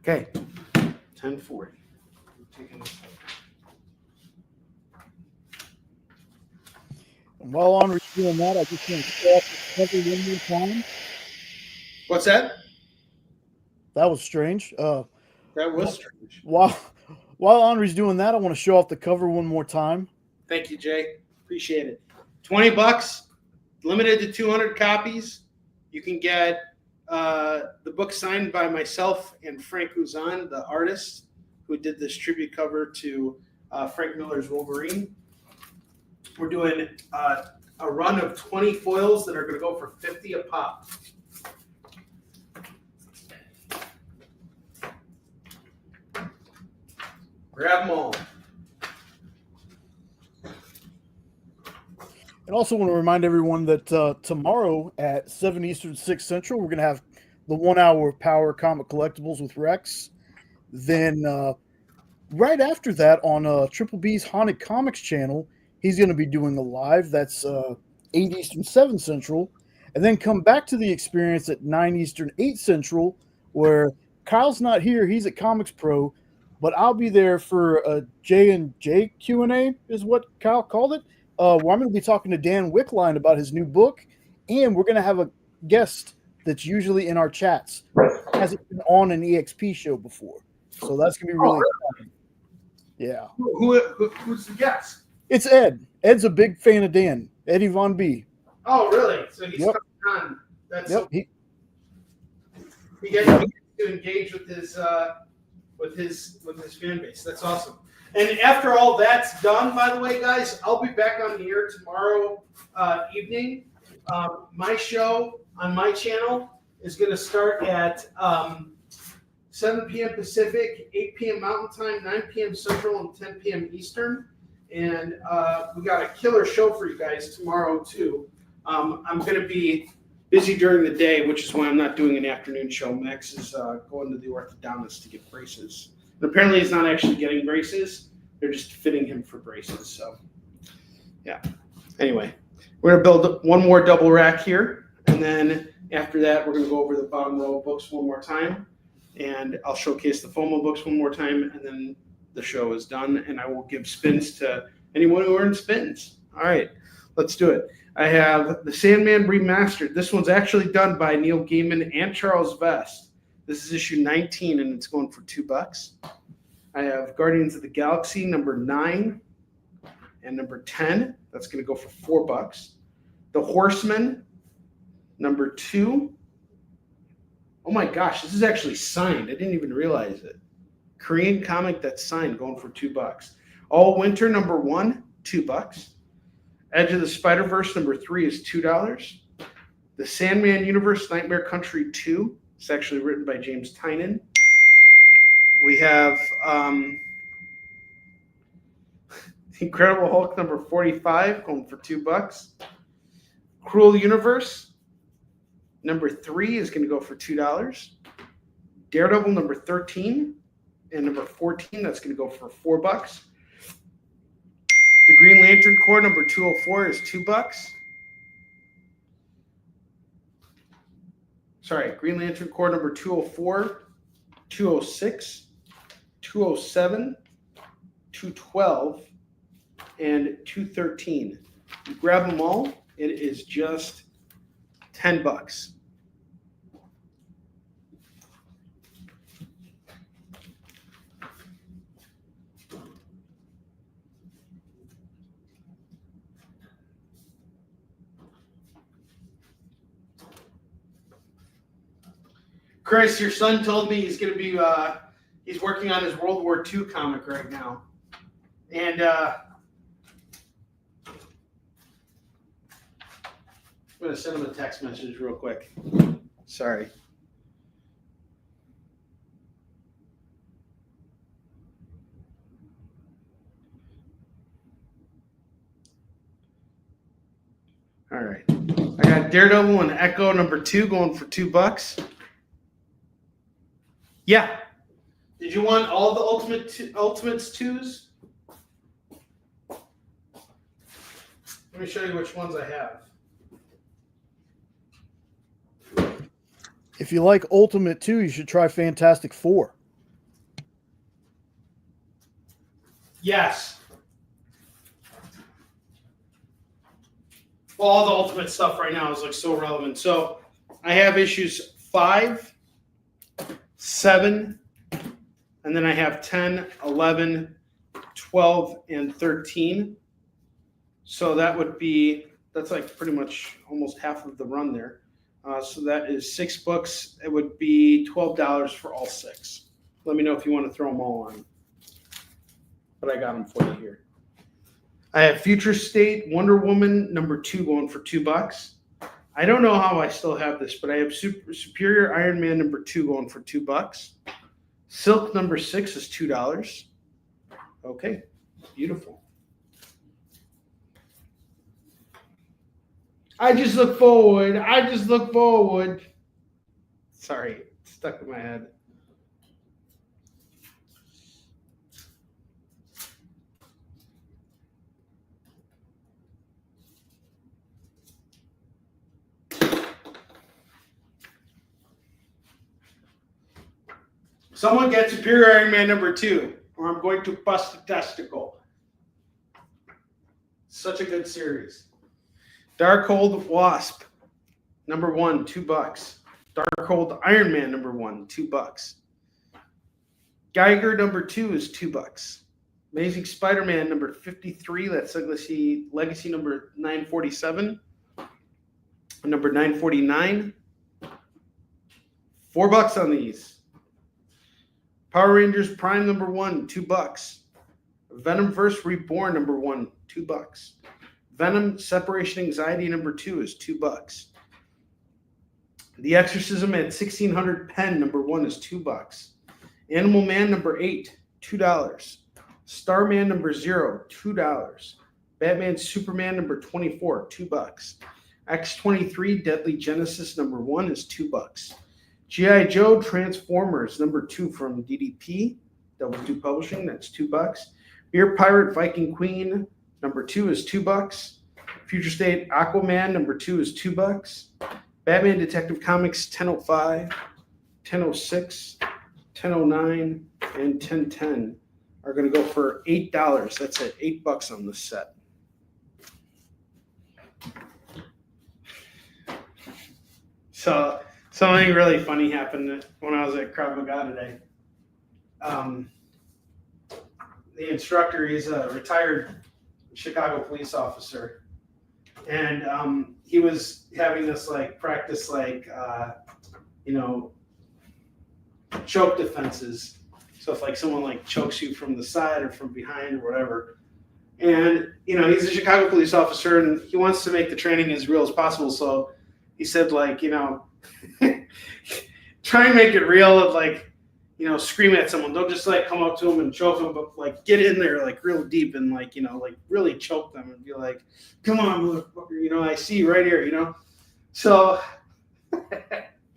Okay, 1040. And while Onrie's doing that, I just want to show off the cover one more time. What's that? That was strange. That was strange. While Onrie's doing that, I want to show off the cover one more time. Thank you, Jay. Appreciate it. $20, limited to 200 copies. You can get the book signed by myself and Frank Uzan, the artist who did this tribute cover to Frank Miller's Wolverine. We're doing a run of 20 foils that are going to go for $50 a pop. Grab them all. And also want to remind everyone that tomorrow at 7 Eastern, 6 Central, we're going to have the 1 hour Power Comic Collectibles with Rex. Then right after that on Triple B's Haunted Comics channel, he's going to be doing a live. That's 8 Eastern, 7 Central. And then come back to the experience at 9 Eastern, 8 Central, where Kyle's not here. He's at Comics Pro. But I'll be there for a J&J Q&A is what Kyle called it. Where I'm going to be talking to Dan Wickline about his new book. And we're going to have a guest that's usually in our chats. Hasn't been on an EXP show before. So that's going to be really fun. Yeah. Who's the guest? It's Ed. Ed's a big fan of Dan. Eddie Von B. Oh, really? So he's coming on. That's Yep. he gets to engage with his fan base. That's awesome. And after all that's done, by the way, guys, I'll be back on the air tomorrow evening. My show on my channel is going to start at 7 p.m. Pacific, 8 p.m. Mountain Time, 9 p.m. Central, and 10 p.m. Eastern. And we got a killer show for you guys tomorrow, too. I'm going to be busy during the day, which is why I'm not doing an afternoon show. Max is going to the orthodontist to get braces. And apparently he's not actually getting braces. They're just fitting him for braces. So, yeah. Anyway, We're going to build one more double rack here, and then after that, we're going to go over the bottom row of books one more time, and I'll showcase the FOMO books one more time, and then the show is done, and I will give spins to anyone who earns spins. All right, let's do it. I have The Sandman Remastered. This one's actually done by Neil Gaiman and Charles Vest. This is issue 19, and it's going for $2. I have Guardians of the Galaxy number 9 and number 10. That's going to go for $4. The Horseman number 2. Oh my gosh, this is actually signed. I didn't even realize it. Korean comic that's signed, going for $2. All Winter number 1, $2. Edge of the Spider-Verse number 3 is $2. The Sandman Universe Nightmare Country 2. It's actually written by James Tynion. We have Incredible Hulk number 45, going for $2. Cruel Universe number 3 is going to go for $2. Daredevil number 13 and number 14, that's going to go for $4. The Green Lantern Corps number 204 is $2. Sorry, Green Lantern Corps number 204, 206, 207, 212, and 213. You grab them all, it is just $10. Chris, your son told me he's going to be, he's working on his World War II comic right now. And I'm going to send him a text message real quick. Sorry. All right. I got Daredevil and Echo number 2 going for $2. Yeah. Did you want all the Ultimates 2s? Let me show you which ones I have. If you like Ultimate 2, you should try Fantastic Four. Yes. Well, all the Ultimate stuff right now is like so relevant. So I have issues 5, 7, and then I have 10, 11, 12, and 13. So that would be, that's like pretty much almost half of the run there. So that is 6 books. It would be $12 for all 6. Let me know if you want to throw them all on. But I got them for you here. I have Future State Wonder Woman number 2 going for $2. I don't know how I still have this, but I have Superior Iron Man number 2 going for $2. Silk number 6 is $2. Okay, beautiful. I just look forward. Sorry, it's stuck in my head. Someone get Superior Iron Man number 2, or I'm going to bust a testicle. Such a good series. Darkhold Wasp number 1, $2. Darkhold Iron Man number 1, $2. Geiger number 2 is $2. Amazing Spider-Man number 53, that's legacy number 947. Number 949. $4 on these. Power Rangers Prime number 1, $2. Venomverse Reborn number 1, $2. Venom Separation Anxiety number 2 is $2. The Exorcism at 1600 Pen number 1 is $2. Animal Man number 8, $2. Starman number 0, $2. Batman Superman number 24, $2. X-23 Deadly Genesis number 1 is $2. G.I. Joe Transformers number 2 from DDP, Double 2 Publishing, that's $2. Beer Pirate Viking Queen number 2 is $2. Future State Aquaman number 2 is $2. Batman Detective Comics 1005, 1006, 1009, and 1010 are going to go for $8. That's it, $8 on this set. So something really funny happened when I was at Krav Maga today. The instructor, he's a retired Chicago police officer, and he was having us like practice choke defenses. So if like someone like chokes you from the side or from behind or whatever, and he's a Chicago police officer and he wants to make the training as real as possible. So he said try and make it real and scream at someone. Don't just come up to them and choke them, but get in there real deep and really choke them and be like, come on, motherfucker, I see you right here, So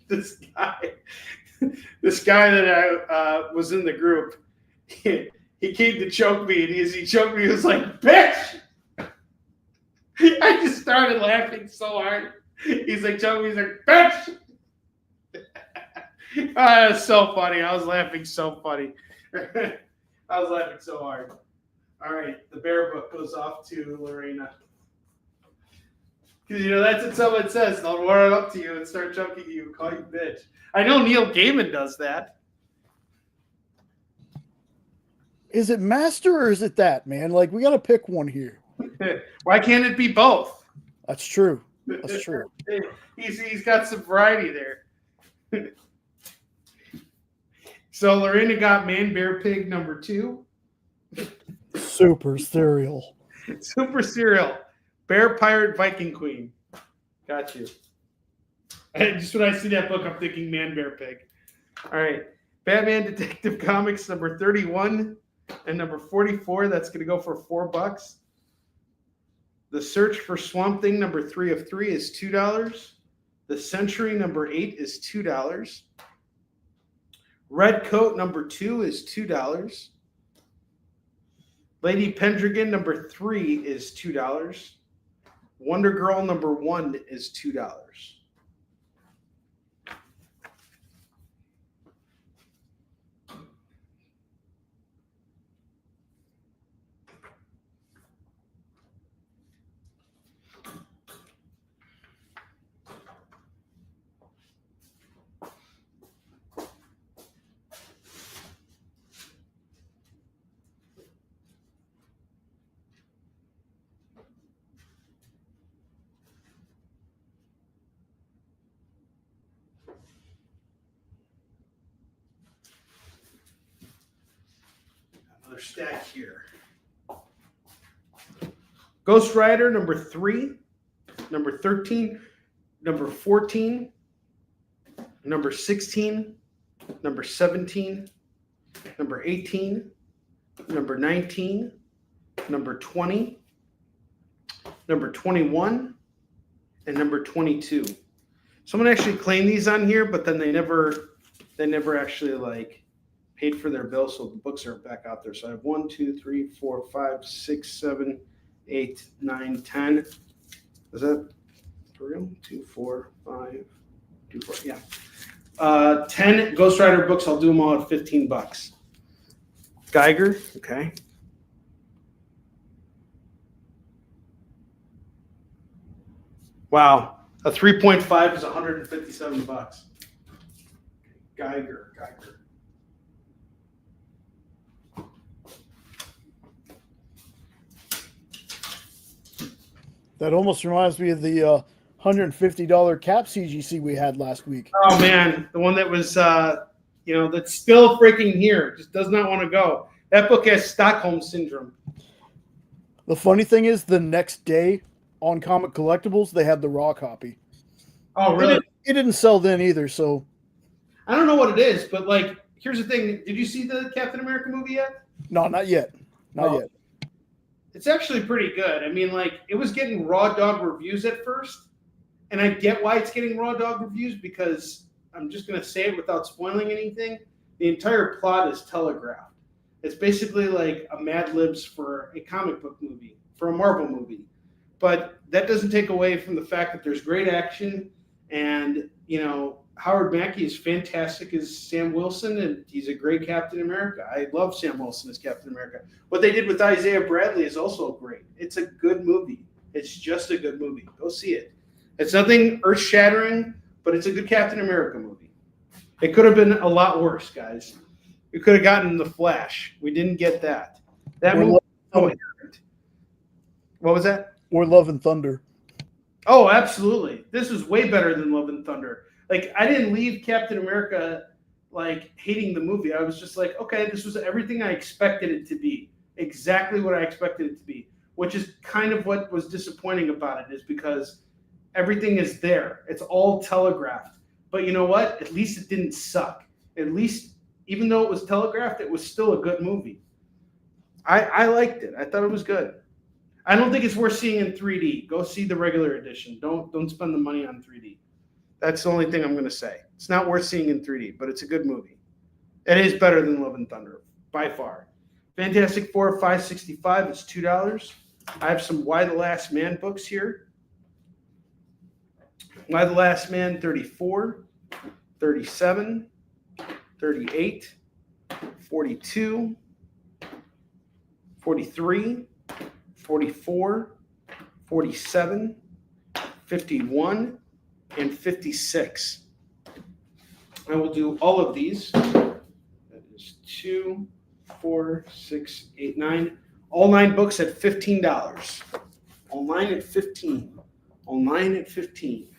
this guy that I was in the group, he came to choke me, and as he choked me, he was like, bitch! I just started laughing so hard. He's like, choke me, he's like, bitch! That's so funny. I was laughing so funny. I was laughing so hard. All right, the bear book goes off to Lorena. Because, that's what someone says. They'll run up to you and start choking you and call you bitch. I know Neil Gaiman does that. Is it master or is it that, man? We got to pick one here. Why can't it be both? That's true. That's true. He's got some variety there. So Lorena got Man Bear Pig number 2. Super cereal. Super cereal. Bear Pirate Viking Queen. Got you. And just when I see that book, I'm thinking Man Bear Pig. All right. Batman Detective Comics number 31 and number 44. That's going to go for $4. The Search for Swamp Thing number 3 of 3 is $2. The Century number 8 is $2. Red Coat number 2 is $2. Lady Pendragon number 3 is $2. Wonder Girl number 1 is $2. Stack here. Ghost Rider number 3, number 13, number 14, number 16, number 17, number 18, number 19, number 20, number 21, and number 22. Someone actually claimed these on here, but then they never actually paid for their bill, so the books are back out there. So I have 1, 2, 3, 4, 5, 6, 7, 8, 9, 10. Is that for real? 2, 4, 5, 2, 4. Yeah. 10 Ghost Rider books. I'll do them all at $15. Geiger. Okay. Wow. A 3.5 is $157. Geiger. That almost reminds me of the $150 cap CGC we had last week. Oh man, the one that was that's still freaking here. Just does not want to go. That book has Stockholm Syndrome. The funny thing is, the next day on Comic Collectibles, they had the raw copy. Oh, really? It didn't sell then either, so. I don't know what it is, but here's the thing. Did you see the Captain America movie yet? No, not yet. Not yet. It's actually pretty good. I mean, it was getting raw dog reviews at first, and I get why it's getting raw dog reviews because I'm just going to say it without spoiling anything. The entire plot is telegraphed. It's basically like a Mad Libs for a comic book movie, for a Marvel movie. But that doesn't take away from the fact that there's great action, and Howard Mackey is fantastic as Sam Wilson, and he's a great Captain America. I love Sam Wilson as Captain America. What they did with Isaiah Bradley is also great. It's a good movie. It's just a good movie. Go see it. It's nothing earth-shattering, but it's a good Captain America movie. It could have been a lot worse, guys. We could have gotten The Flash. We didn't get that. That movie. What was that? Or Love and Thunder. Oh, absolutely. This was way better than Love and Thunder. Like, I didn't leave Captain America hating the movie. I was just like, okay, this was everything I expected it to be. Exactly what I expected it to be, which is kind of what was disappointing about it, is because everything is there. It's all telegraphed. But you know what? At least it didn't suck. At least, even though it was telegraphed, it was still a good movie. I liked it. I thought it was good. I don't think it's worth seeing in 3D. Go see the regular edition. Don't spend the money on 3D. That's the only thing I'm going to say. It's not worth seeing in 3D, but it's a good movie. It is better than Love and Thunder, by far. Fantastic Four, $5.65. It's $2. I have some Why the Last Man books here. Why the Last Man, 34, 37, 38, 42, 43, 44, 47, 51, and 56. I will do all of these. That is 2, 4, 6, 8, 9. All 9 books at $15. All 9 at 15. All 9 at 15.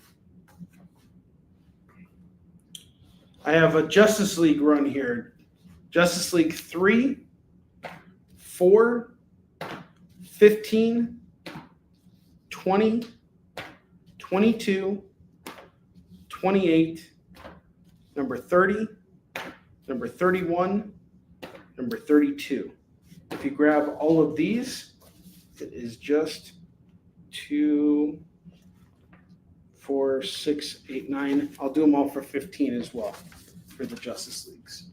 I have a Justice League run here. Justice League 3, 4, 15, 20, 22, 28, number 30, number 31, number 32. If you grab all of these, it is just 2, 4, 6, 8, 9. I'll do them all for 15 as well for the Justice Leagues.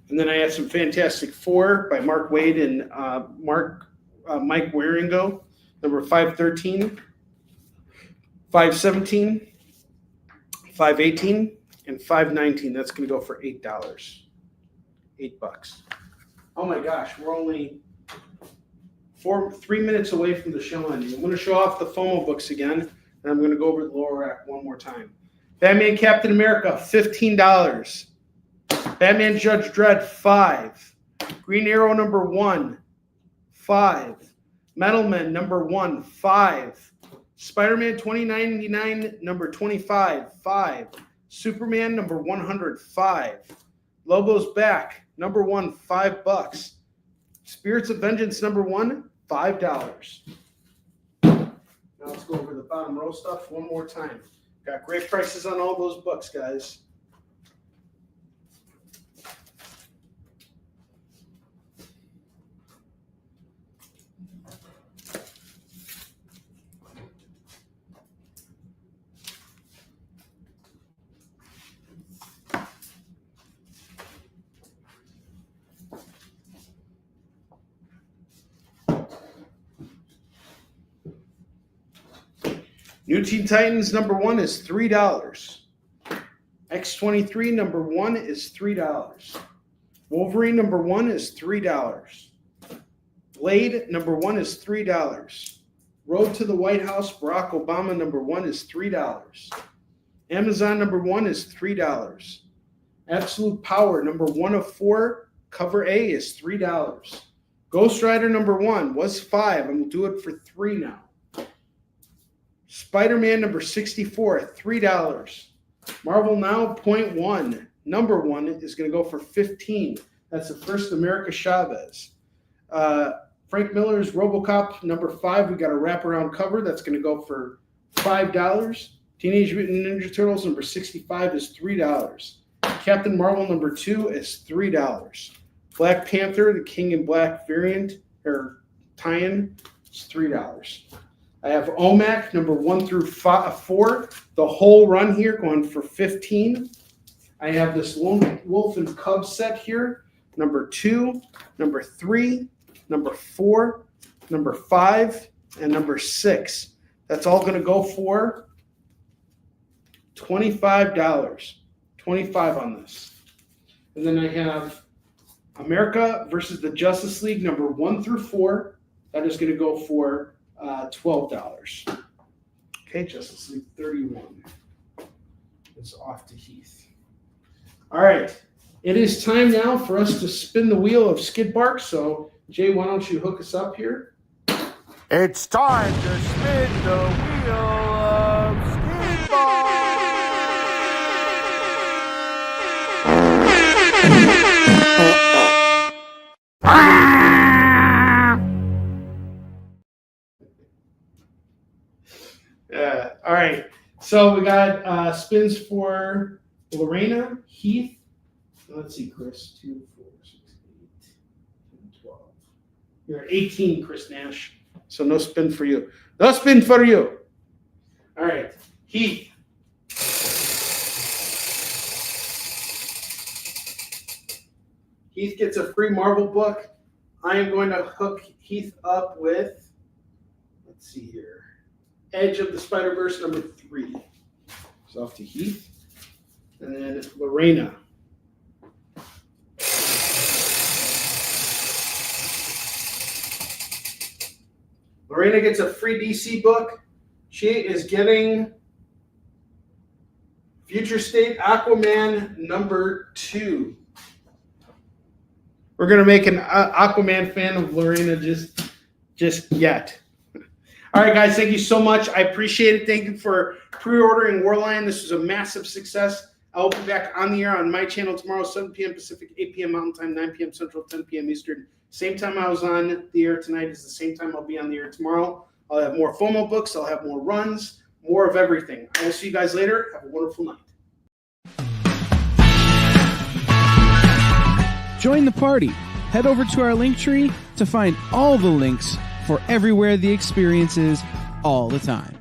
And then I have some Fantastic Four by Mark Waid and Mike Wieringo, number 513, 517, 518, and 519. That's going to go for $8. $8. Oh my gosh, we're only 3 minutes away from the show ending. I'm going to show off the FOMO books again, and I'm going to go over the lower rack one more time. Batman Captain America, $15. Batman Judge Dredd, $5. Green Arrow number 1, $5. Metal Men number 1, $5. Spider-Man 2099 number 25, $5. Superman number 100, $5. Lobo's Back number 1, $5. Spirits of Vengeance number 1, $5. Now let's go over the bottom row stuff one more time. Got great prices on all those books, guys. New Teen Titans number 1 is $3. X-23 number 1 is $3. Wolverine number 1 is $3. Blade number 1 is $3. Road to the White House Barack Obama number 1 is $3. Amazon number 1 is $3. Absolute Power number 1 of 4, cover A is $3. Ghost Rider number 1 was $5, and we'll do it for $3 now. Spider-Man number 64 at $3. Marvel Now .1 number 1 is going to go for $15. That's the first America Chavez. Frank Miller's RoboCop number 5. We got a wraparound cover that's going to go for $5. Teenage Mutant Ninja Turtles number 65 is $3. Captain Marvel number 2 is $3. Black Panther, the King in Black variant or tie-in, is $3. I have OMAC number 1 through 4, the whole run here going for $15. I have this Wolf and Cub set here, number 2, number 3, number 4, number 5, and number 6. That's all going to go for $25. 25 on this. And then I have America versus the Justice League, number 1 through 4. That is going to go for $12. Okay, Justice League 31. It's off to Heath. All right. It is time now for us to spin the wheel of Skid Bark. So, Jay, why don't you hook us up here? It's time to spin the wheel of Skid Bark. All right. So we got spins for Lorena, Heath. Let's see, Chris. 2, 4, 6, 8, 10, 12. You're at 18, Chris Nash. So no spin for you. No spin for you. All right. Heath. Heath gets a free Marvel book. I am going to hook Heath up with, let's see here, Edge of the Spider-Verse number 3. So off to Heath. And then Lorena. Lorena gets a free DC book. She is getting Future State Aquaman number 2. We're going to make an Aquaman fan of Lorena just yet. All right, guys, thank you so much. I appreciate it. Thank you for pre-ordering Warlion. This was a massive success. I will be back on the air on my channel tomorrow, 7 p.m. Pacific, 8 p.m. Mountain Time, 9 p.m. Central, 10 p.m. Eastern. Same time I was on the air tonight is the same time I'll be on the air tomorrow. I'll have more FOMO books. I'll have more runs, more of everything. I will see you guys later. Have a wonderful night. Join the party. Head over to our link tree to find all the links for everywhere the experience is all the time.